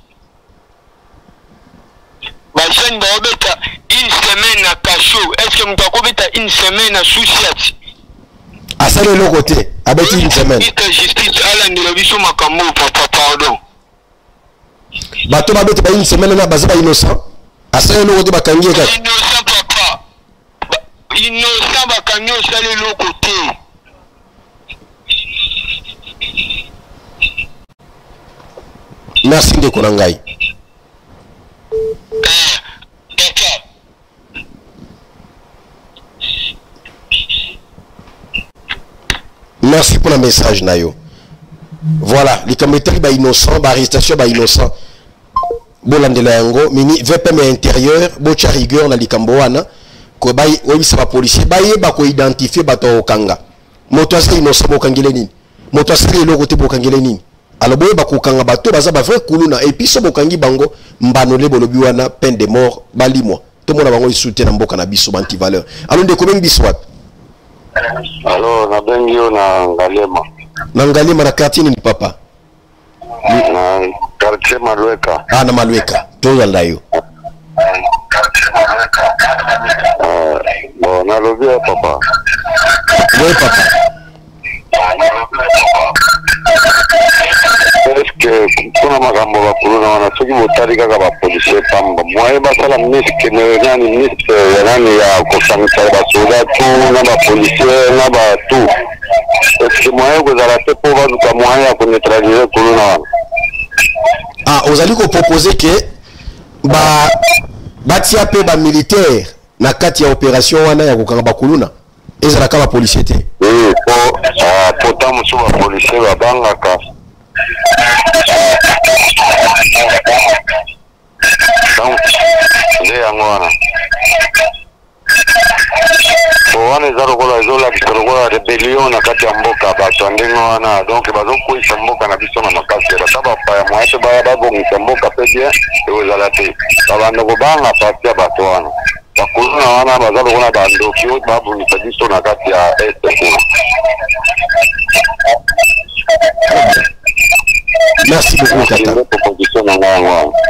Bajane baobeta une semaine à cachot. Est-ce que nous avons une semaine à Souciat? À ça de l'autre côté, avec une semaine. Justice à l'Andelobisson Makambo, papa, pardon. Bateau va mettre une semaine là, basé innocent. À ça de l'autre côté, innocent, papa. Innocent, Bakanyo, ça de l'autre côté. Merci de Konangai. Merci pour le message Nayo. Voilà, les commentaires ba innocent, ba arrestation ba innocent. Bolandela yango, mini VPM intérieur, bocha rigueur na likambo wana. Ko bay oyisa ba policier, baye ba ko identifier bato okanga. Moto asa innocent bokangile nini? Moto asa le côté bokangile nini? Alors boye ba ko kanga bato baza ba vrai kuluna et puis so bokangi bango mbanole bolobi wana peine de mort balimwa. Tout le monde a bango soutien na mboka na biso anti valeur. Alors de combien biso wat? Alors, na bengio na Ngalema. Na Ngalema na quartier ni papa. Na quartier Malweka. Ah, na Malweka. Toza ndayo. Bon, na lobi ya papa. Oui, papa. Est-ce que kuna magambo bakuluna wana soki botali kaka ba policier pamba moye basala miske nani miske nani ya kosangisa basoda tu na ba policier na ba tu est-ce que moye kozala te po bazuka moye ya koneutraliser kuluna wana. Ah, ozali ko proposer que batia pe ba militaire na kati ya opération wana ya kokanga bakuluna ezala ka ba policier te. Oui, po tamusu ba policier babangaka. Nde yango wana wana eza lokola ezolakisa lokola rebellion na kati ya mboka bato ndenge wana donc bazokwisa mboka na biso na makasi bata bapaya moye te baya babongisa mboka pe bien ezala te babanda kobanga pasi ya bato wana bakuluna wana baza lokola bandoki oyo babongisa biso na kati ya este kuna. Merci beaucoup Kata.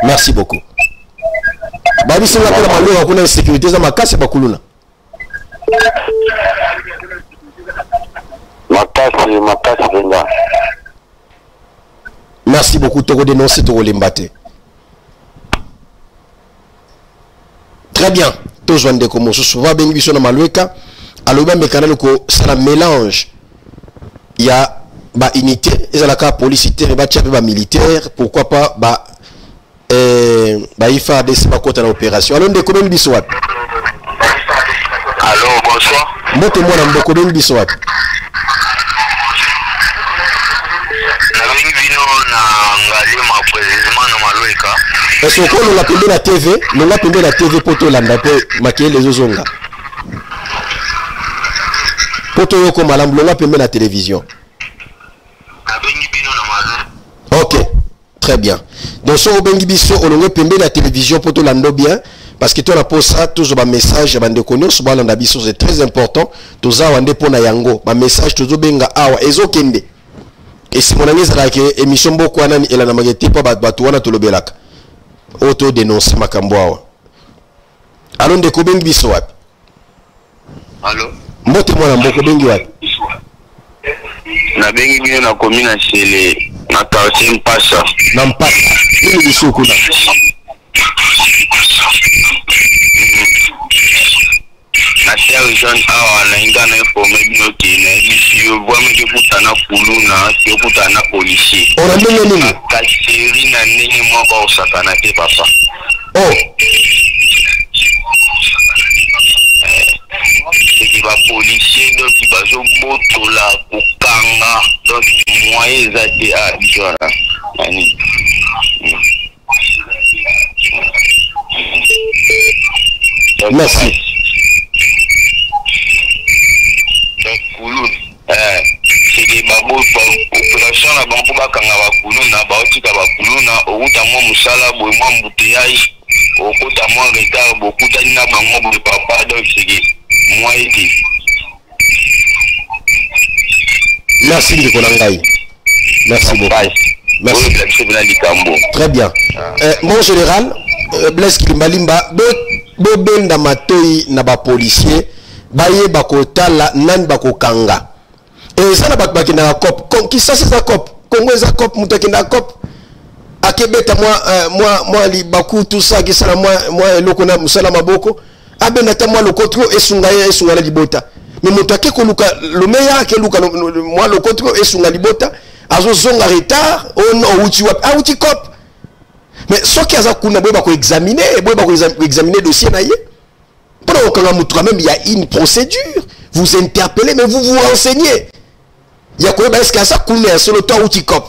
Merci beaucoup. Babi singa pela malonga kuna sécurité za makasi bakuluna. Makasi venga. Merci beaucoup Togo dénoncer Togo Limbate. Très bien. Tozo ndeko mosusu va bengi biso na Malweka. Aloba mekana ko sala mélange. Il y a ba unité ezalaka policier ba tchapé ba militaire pourquoi pas ba ifa des ba kota na opération alors ndeko ben biso wapi. Allô, bonsoir. Mbote mwana mboko ben biso wapi. Na vino na Ngalema précisément na Malweka. Est-ce qu'on l'a pembé la TV, on l'a pembé la TV poto landa pe makier les ozonga. Poto yoko malambo on l'a pembé la télévision. Ok, très bien. Donc, si vous avez biso, on a pembé la télévision pour tout l'ando bien. Parce que tu as posé ça, tous les messages, c'est très important. Tous les pour Nayango, les messages, tous les awa, ezo kende. Et si mon ami sera que émission beaucoup anani et la namageti pas batouana tout le belak. Auto dénonce makamboa. Allons de Kobengi biso wapi. Allô. Mbote mwana mboko bengi wapi. Na bengi bino na commune Chele na quartier Mpasa. Na Mpasa. Nini biso kuna? Na tia jeune awa na inga na informe bino ke na bisi voa meke kutana kuluna sio kutana policier. Ora ndenge nini? Kasiri na nini mwaka usakana te papa. Oh. C'est va policier donc il va zo moto la kokanga donc moyen zate a jona ani. Merci. opération na bango bakanga bakuluna baotika bakuluna okuta mwa musala boye mwa mbuteyage okota mwa retard bokutani na bango boye papa donc seke mwa ete. Merci ndeko na ngai. Merci beaucoup. Merci. Très bien. Mon général, Blaise Kilimbalimba, benda matoi na ba policier, baye bakotala nan bakokanga. Et ça na bakaki na cop. Qui ça c'est ça cop? Congo za cop mutaki na cop. Akebeta moi li baku tout ça qui ça moi eloko na musala maboko. Abena ta moi lokotro esunga la libota. Mais mutaki ko luka le meilleur ke luka moi lokotro esunga libota. Azo zonga retard on outi wap outi cop. Mais ce qui a kuna boy ba ko examiner boy ba ko examiner dossier na yé. Pendant que mutra même il y a une procédure. Vous interpellez mais vous vous renseignez. Il y a quoi est-ce que ça kuna sur le temps outi cop.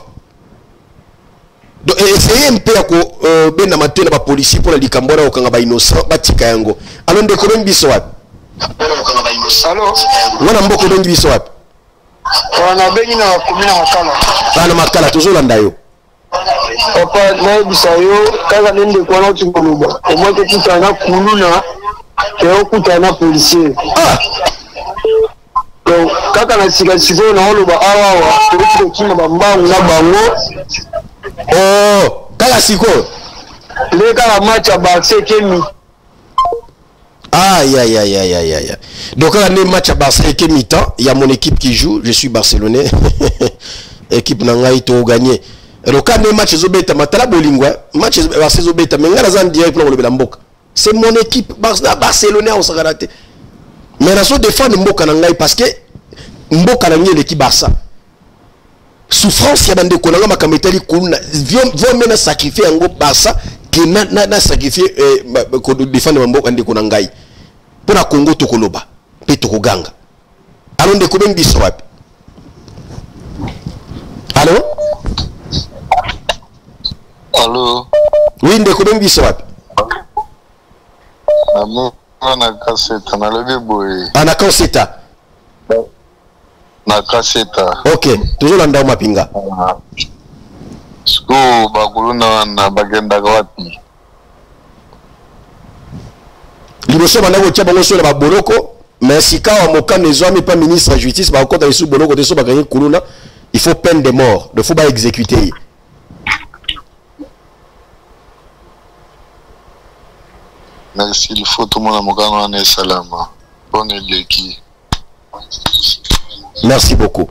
Donc essayez un peu ko ben na matena ba policier pour la likambona okanga ba innocent batika yango. Alors ndeko ben biso wapi? Allô? Wana mboko ben biso wapi? Wana bengi na komina makala. Bana makala toujours landa yo. Papa na bisayo kaza nende kwa na utingoluba. Omwe ke kitana kuluna ke okutana policier. Ah. Donc kaka na sika siko na oloba awawa ko kima bambangu na bango. Oh, kala siko. Le kala match à Barça Kemi. Aïe aïe aïe aïe aïe aïe. Donc là le match à Barça et mi-temps, il y a mon équipe qui joue, je suis barcelonais. Équipe nangai to gagner. Donc quand le match zobeta matala bolingwa, match Barça zobeta mais ngala zan direct pour le mboka. C'est mon équipe barcelonais on s'est raté. Mais la so défendre mboka nangai parce que mboka nangai l'équipe Barça. Souffrance ya bande konanga makametali kuna vont mena sacrifier ngo Barça qui na sacrifier ko défendre mboka ndeko nangai. Pour la Congo tokoloba pe tokoganga. Alors ndeko ben biso wapi? Allô? Allô? Oui, ndeko ben biso wapi? Na kaseta na lebe boye. Ana kaseta. Na kaseta. OK, toujours landa mapinga. Sko bakuluna na bagenda wapi? Liboso banako tia bango sur la boloko, mais si ka wa mokane ezwami pas ministre de la justice ba kota isu boloko de so ba gagner kuluna, il faut peine de mort, il faut pas exécuter. Merci, il faut tout le monde mokano ane salama. Bonne leki. Merci beaucoup.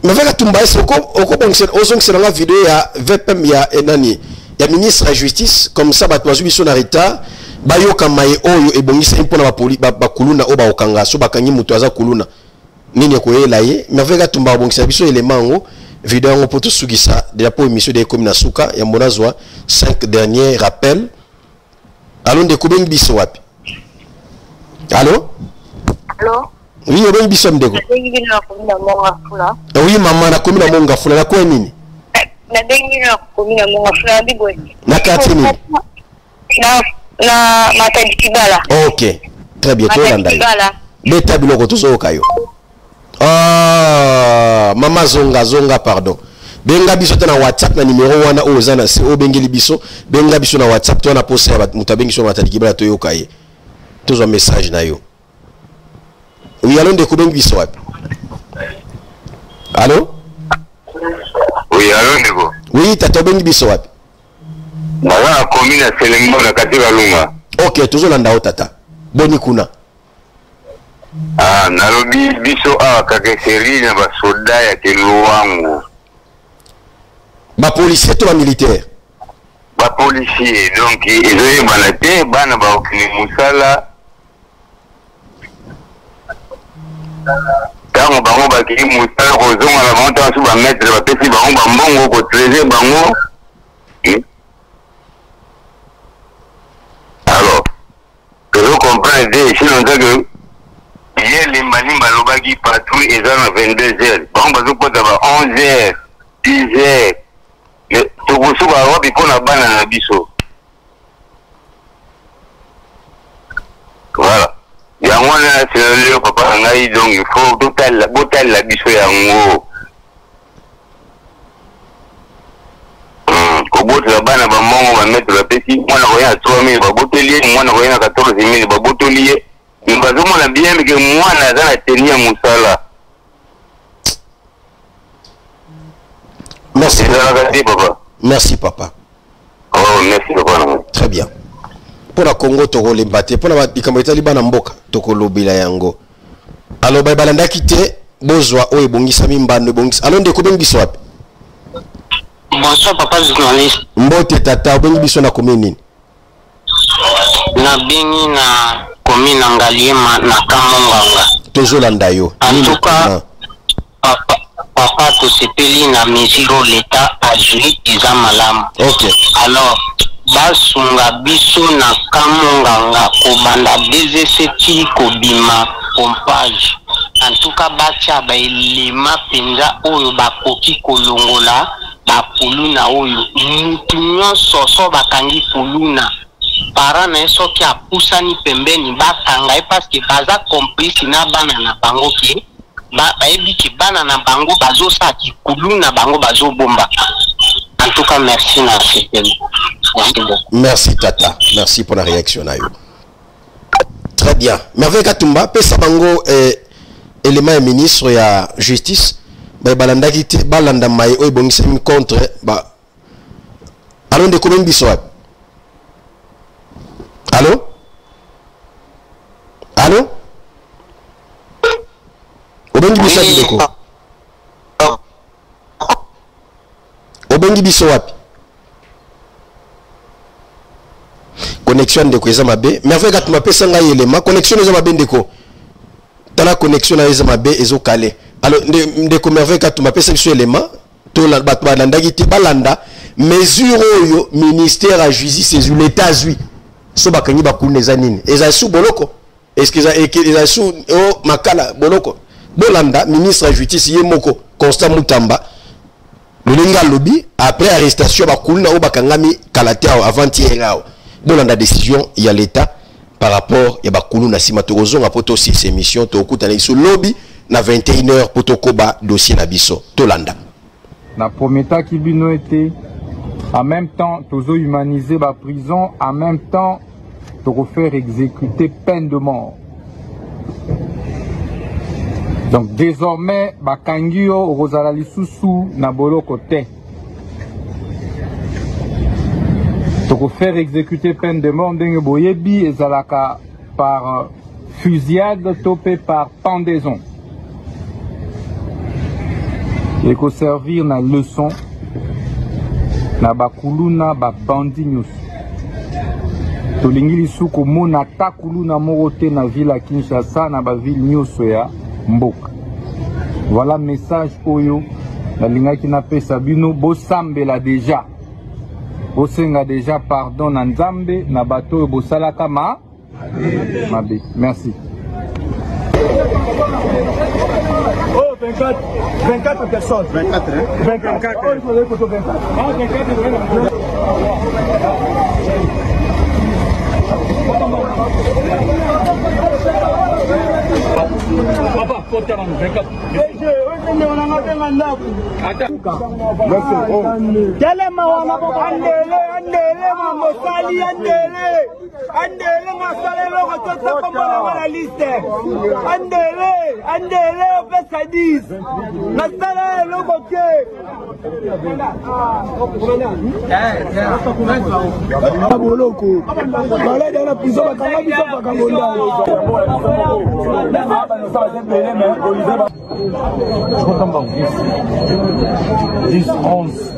Mais avec Tumba, est-ce que la vidéo ya VPM ya enani ya ministre de la justice comme ça batwazu biso na retard bayoka maye oyo ebongisa impona ba kuluna oba okanga so bakanyi mutu aza kuluna nini ko yela ye mais avec Tumba bongisa biso élément ngo vidéo ngo poto sugisa de la émission de Komina Suka ya monazwa 5 derniers rappels. Allons de Koubeng biso wapi? Allô? Allô? Oui, on biso mdego. Oui, maman na komina monga fula na kwa nini? Na bengi na komina monga fula bigwe. Na kati nini? Na matadi kibala. OK. Très bien, to landa yo. Beta biloko tuzoka yo. Ah, mama zonga pardon. Benga biso na WhatsApp na numéro wana ozana se obengeli biso, benga biso na WhatsApp to na poster ba mutabengi so matadi kibala to yoka ye. Tozo message na yo. Oui, allons de Koubeng biso wapi? Allô? Oui, allô ndeko. Oui, tata bengi biso wapi? Nala komina Selembo na katika lunga. OK, toujours landa tata. Boni kuna. Ah, nalobi biso awa kakeseri na basoda ya Keluwangu. Ba policier to ba militaire. Ba policier donc ils bana te bana ba okini musala. Tango bango bakili musala kozonga na bango tango ba maître ba pesi bango ba mbongo ko trésor bango. Alors, que vous comprenez, si l'on dit que hier les Malimba lobaki patrouille et ça à 22h. Bango bazo kota ba 11h, 10h. Mais tout ça va wapi pona bana na biso. Voilà. yango wana scenario papa ngai donc il faut total la biso yango kobotela bana bamongo bamettre bapesi mwana koyena 3000 baboteli ye mwana koyena 14000 babotoli ye bazomona bien ke mwana aza na teni ya mosala. Merci papa. Merci papa. Oh merci papa. Très bien. Pour la Congo tokole mbate pour la bikambo etali bana mboka tokolobela yango. Alors ba balanda kite bozwa o ebongisa mimbando ebongisa. Alors ndeko bengi biso wapi? Bonsoir papa journaliste. Mbote tata bengi biso na commune nini? Na bengi na commune Ngaliema na Kamonganga. Tozolanda yo. En tout cas papa to sepeli na mesiro l'état a joué eza malamu. OK. Alors basunga biso na Kamonganga kobanda DZC kobima pompage. En tout cas bacha ba elema penza oyo bakoki kolongola bakuluna oyo mutu nyonso so bakangi kuluna para na soki apusani pembeni bakanga e parce que baza complice na bana na bango ki bayebi ki bana na bango bazosa ki kuluna bango bazobomba. En tout cas merci na sepeli. Merci tata, merci pour la réaction na yo. Très bien. Merveille Katumba pesa bango élément ministre ya justice ba balanda kiti balanda mai o bongisa mi contre ba allô de commune biso. Allô? Allô? Obengi biso ndeko. Obengi biso wapi? Connexion ndeko eza mabe. Merveille Katumba pesa ngai élément connexion eza mabe ndeko. Tala connexion na eza mabe ezo calé. Alors ndeko Merveille Katumba pesa biso élément to la balanda kiti balanda mesure oyo ministère à justice et l'état zui. So bakangi bakune eza nini? Eza sous boloko. Est-ce que eza sous o makala boloko? Bolanda ministre à justice yemoko Constant Mutamba. Le linga lobby après arrestation bakuna o bakangami kalate avant-hier. Bolanda décision il y a l'état par rapport ya bakulu na simatorozo ngapoto si émission to okutana iso lobby na 21h potokoba dossier na biso tolanda. Na prometa qui bino été en même temps tozo humaniser la prison, en même temps to faire exécuter peine de mort. Donc désormais bakangio rozala lisusu na boloko te. To faire exécuter peine de mort ndenge boyebi ezalaka par fusillade topé par pendaison. Et qu'on servir na leçon na bakuluna ba bandi nyusu. Tolingi lisuko mona takuluna morote na ville à Kinshasa na ba ville nyusu ya mboka. Voilà message oyo na linga ki na pesa bino bosambela déjà. Bosenga déjà pardon na Nzambe na bato bosalaka mabe. Merci. Oh, 24 personnes. 24, hein? 24. Oh, il faudrait que ce soit 24. Ah, 24, Papa, faut te rendre 24. Telema wana andele mamosali andele masale loko tota komona na liste andele pesa 10 nasala loko ke boloko bala dana prison bakanga biso bakangonda je compte en 10, 11.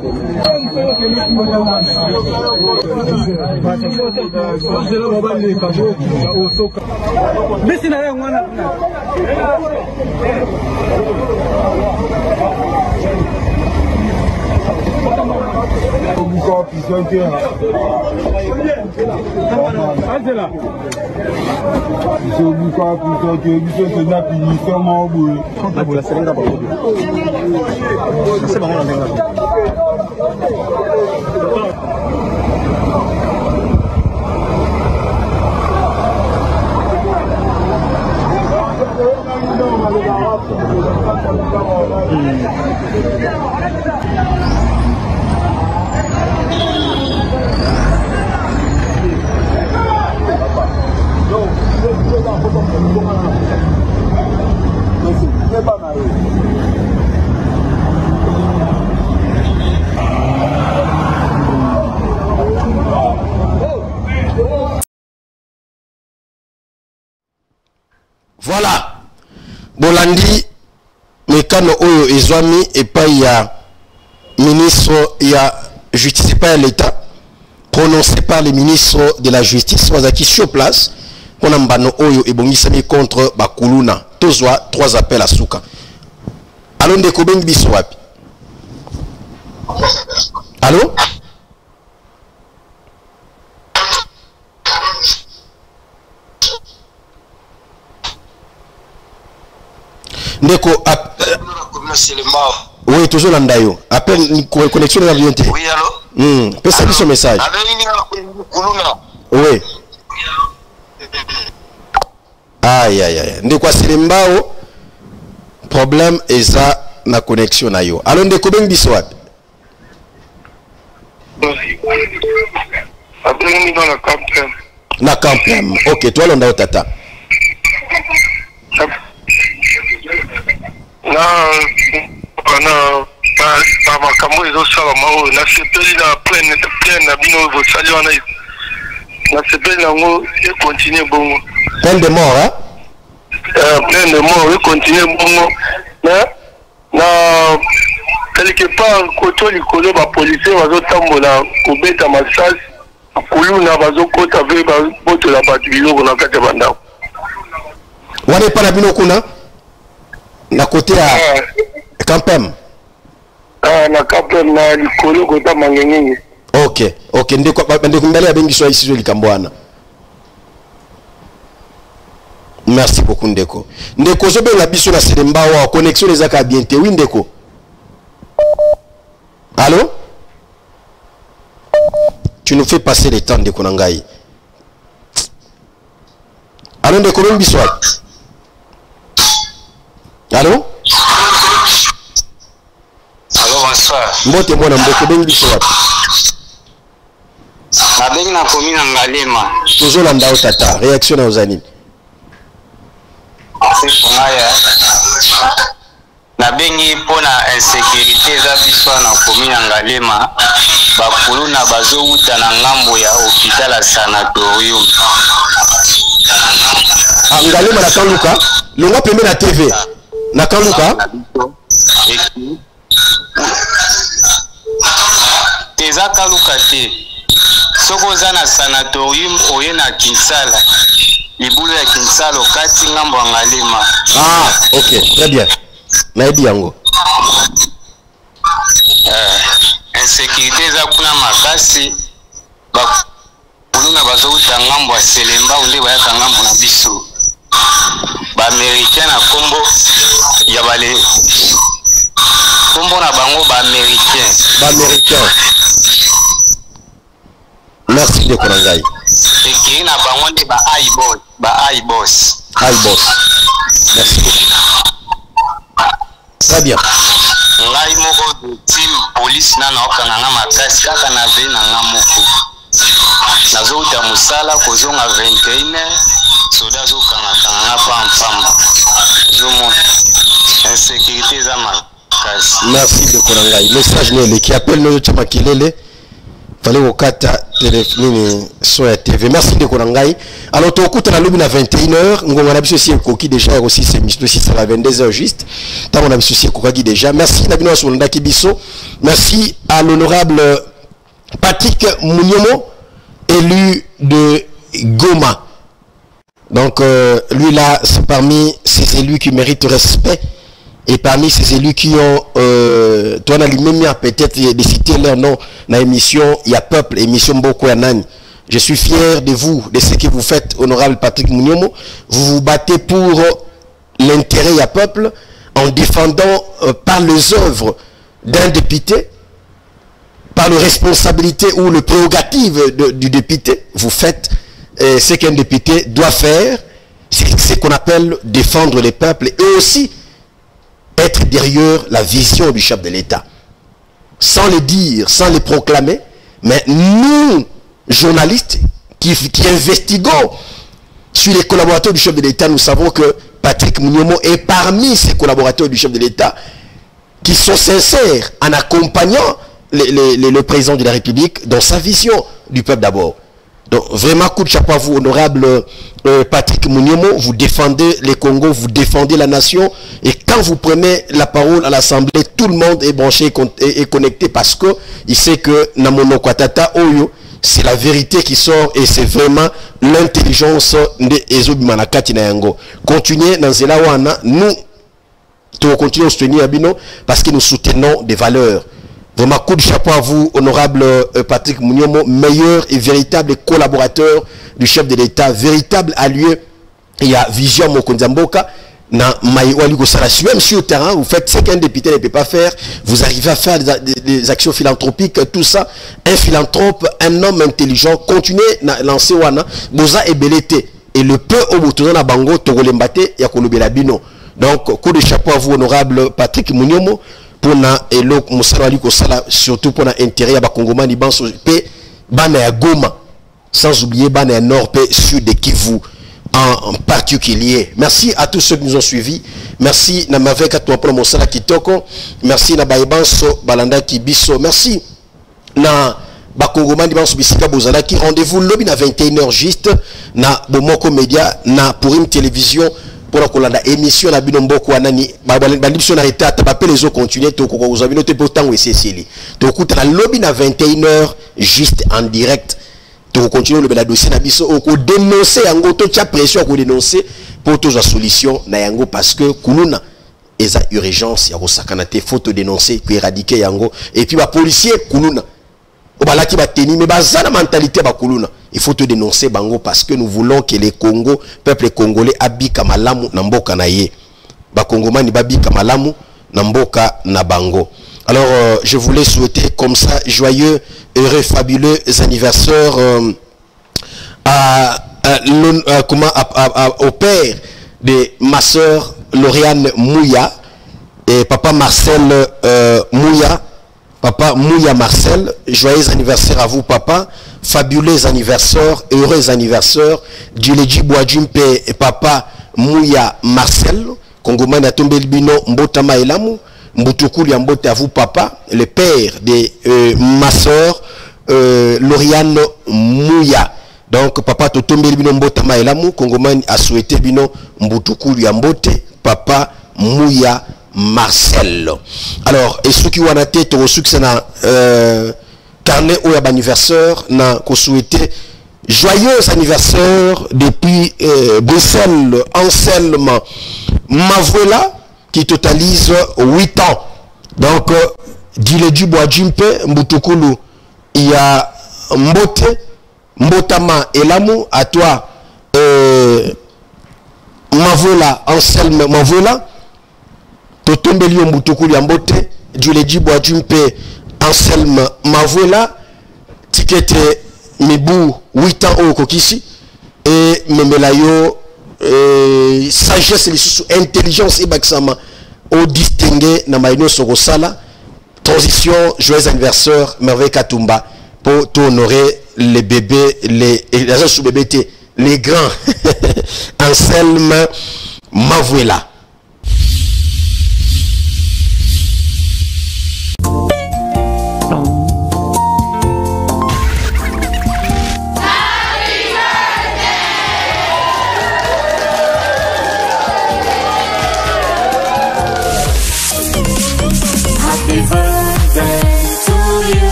Voilà. Bolandi, mekano oyo ezwami et pas il y a ministre, il y a justice pas l'État prononcé par les ministres de la justice wazaki sur place on a mbano oyo ebongisami contre bakuluna tozwa 3 appels à souka. Allô ndeko bengi biso wapi? Allô? Ndeko oui, toujours l'andayo. Appel connexion de la VNT. Oui, allô? Pesa biso message. Oui. Aïe aïe aïe. Ndeko Selembao problème eza na connexion na yo. Alors ndeko bengi biso wapi? Na campem. OK, toi l'ondao tata. na makambo ezosala mao nasepeli na pleine na bino bosali wana nasepeli nango ekontinue bongo peine de mort hein? Pleine de mort ekontinue bongo na quelque part koto likolo bapolisier bazotambola kobeta masasi kuluna bazokota ve babotola bato biloko na kati ya bandako wana epa na bino kuna na côté ya Campem. Na Campem na likolo kota mangengenge. OK, ndeko mbele ya bengi so ici zo likambwana. Merci beaucoup ndeko. Ndeko zo benga biso na Selemba wa connexion les aka bien te oui ndeko. Allô? Tu nous fais passer le temps ndeko nangai. Allô ndeko bengi biso. Allô? Allô, bonsoir. Mbote mwana mboko bengi biso wapi? Na bengi na commune Ngalema. Toujours landao tata, réaction na ozanini. C'est pour moi. Na bengi pona insécurité za biso na commune Ngalema. Bakulu na bazo uta na ngambo ya hôpital ya sanatorium. Ngalema na Kanluka, longa pembe na TV. Na Kanluka. Teza Kaluka te. Soko za na sanatorium oye na Kinsala. Libulu ya Kinsala okati ngambo ya Ngalema. OK, très bien. Naidi yango. Insécurité za kuna makasi. Bakulu na bazouta ngambo ya Selemba onde bayaka ngambo na biso. Ba américain na Congo ya bale Kombo na bango ba américain. Merci de Konangai. Eki na bango ndi ba iBoss. Merci beaucoup. Très bien. Ngai moko de team police na okanga na makasi kaka na ve na ngamoko. Nazo uta musala kozonga 21 soda zo kanga na pam. Zomo insécurité za Merci de Konangai. Message nele qui appelle nous chama kilele. Fallait au kata téléphone sur la TV. Merci de Konangai. Alors tu écoutes la lobby à 21h, on a biso si koki déjà aussi c'est mission si ça va 22h juste. Tant on a biso si koki déjà. Merci Nabino sur ndaki biso. Merci à l'honorable Patrick Mouniomo, élu de Goma. Donc lui là c'est parmi ces élus qui méritent respect. Et parmi ces élus qui ont, toi, on a lui-même peut-être de citer leur nom dans l'émission, il y a Peuple, émission Boko Yanani. Je suis fier de vous, de ce que vous faites, honorable Patrick Mouniomo. Vous vous battez pour l'intérêt, il y a Peuple, en défendant par les œuvres d'un député, par les responsabilités ou les prérogatives du député. Vous faites ce qu'un député doit faire, c'est ce qu'on appelle défendre les peuples et aussi être derrière la vision du chef de l'État. Sans le dire, sans le proclamer, mais nous, journalistes, qui investiguons sur les collaborateurs du chef de l'État, nous savons que Patrick Mouniomo est parmi ces collaborateurs du chef de l'État qui sont sincères en accompagnant le président de la République dans sa vision du peuple d'abord. Donc vraiment coup de chapeau à vous, honorable Patrick Mouniomo, vous défendez les Congos, vous défendez la nation, et quand vous prenez la parole à l'Assemblée, tout le monde est branché et connecté parce que il sait que Namono Kwatata Oyo, c'est la vérité qui sort et c'est vraiment l'intelligence de Ezobimanakati Nayango. Continuez dans Zelawana, nous continuons à soutenir Abino parce que nous soutenons des valeurs. Vraiment, coup de chapeau à vous, honorable Patrick Mouniomo, meilleur et véritable collaborateur du chef de l'État, véritable allié. Il y a Vision Mokonzamboka, même sur le terrain, vous faites ce qu'un député ne peut pas faire, vous arrivez à faire des actions philanthropiques, tout ça. Un philanthrope, un homme intelligent, continuez à lancer Wana, Boza et Belete. Et le peu au bout de Bango, Togolembate, Yakolobela Bino. Donc, coup de chapeau à vous, honorable Patrick Mouniomo. Pour na elok musala liko sala surtout pour na intérêt à Bakongomani banso pe bana ya Goma, sans oublier bana ya Nord pe Sud de Kivu en particulier. Merci à tous ceux qui nous ont suivis. Merci na maveka toi pour musala kitoko. Merci na baibanso balanda kibiso. Merci na Bakongomani banso bisika bozala ki rendez-vous lobby na 21h juste na Bomoko Media na pour une télévision. Pour la émission la binomboku anani balipso na état tapé les autres continuer to ko vous avez noté pourtant ou c'est to kuta la lobby na 21h juste en direct to continuer le bela dossier na biso ko dénoncer yango to tia pression ko dénoncer pour tous la solution na yango parce que kuluna eza urgence ya ko sakana te faut te dénoncer pour éradiquer yango et puis ba policier kuluna obalaki ba teni mais bazana mentalité ba kuluna. Il faut te dénoncer bango parce que nous voulons que les Congo, peuple congolais, abika malamu na mboka na ye. Ba Congomani babika malamu na mboka na bango. Alors je voulais souhaiter comme ça joyeux, heureux, fabuleux anniversaire au père de ma soeur Lauriane Mouya et papa Marcel Mouya. Papa Mouya Marcel, joyeux anniversaire à vous papa, fabuleux anniversaire, heureux anniversaire, Djileji Boadjumpe et papa Mouya Marcel, Congomani Atombe Bino Mbotama Elamu, Mbutukuli Mbote à vous papa, le père de ma soeur Lauriane Mouya. Donc papa Totombe Bino Mbotama Elamu, Congomani a souhaité Bino Mbutukuli Mbote, papa Mouya Marcel. Alors, et ceux qui ont en tête au succès na carnet ou anniversaire na ko souhaité joyeux anniversaire depuis Bruxelles, Anselme Mavola qui totalise 8 ans. Donc Diledu Boadjimpe Mbutukulu, il y a Mbote Mbotama Elamu à toi Mavola Anselme Mavola Totombelio Mbutukulu Mbote Diledu Boadjimpe Anselme Mavola tikete mibu 8 ans au kokisi et memelayo sagesse lisusu intelligence et baksama au distinguer na maino sokosala transition joyeux anniversaire Merveille Katumba pour honorer les bébés les sous-bébés les grands Anselme Mavola.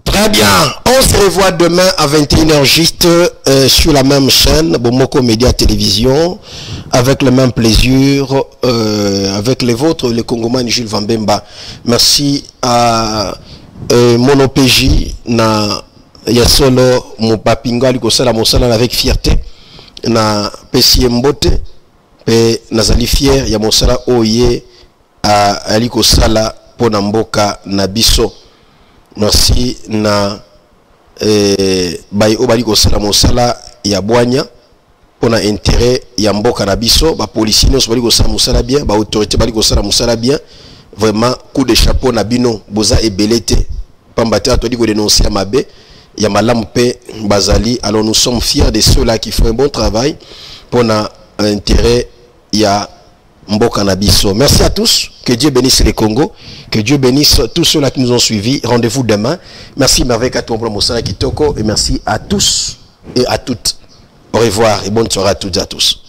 Très bien, on se revoit demain à 21h juste sur la même chaîne, Bomoko Média Télévision, avec le même plaisir, avec les vôtres, les Congomani Jules Vambemba. Merci à mon OPJ, na Yasolo, mon papinga, Likosala, Monsala avec fierté, na Pessie Mbote, et Nazali fier, ya Monsala Oye, à Likosala, Ponamboka, Nabiso. Merci na Bayi Obali Kosala Monsala ya Boanya pour intérêt ya mboka na biso ba policiers nous bali ko sala musala bien ba autorité bali ko sala musala bien vraiment coup de chapeau na bino boza ebelete pambata to di ko dénoncer mabe ya malampe bazali. Alors nous sommes fiers de ceux-là qui font un bon travail pour intérêt ya mboka na biso. Merci à tous, que Dieu bénisse les Congo, que Dieu bénisse tous ceux-là qui nous ont suivis. Rendez-vous demain. Merci Merveille Katombo Moussala Kitoko et merci à tous et à toutes. Au revoir et bonne soirée à toutes et à tous.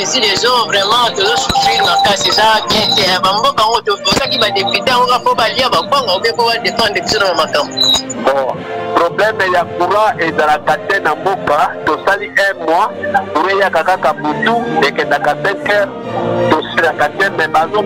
Ici les gens vraiment toujours souffrir dans le cas c'est ça bien c'est un bon quand on ça qui va député on va pas lire bon on peut pas défendre des choses dans le bon problème il y a courant et dans la catène en boka to sali un mois pour y a kaka kabutu et que dans la catène to la catène mais bazo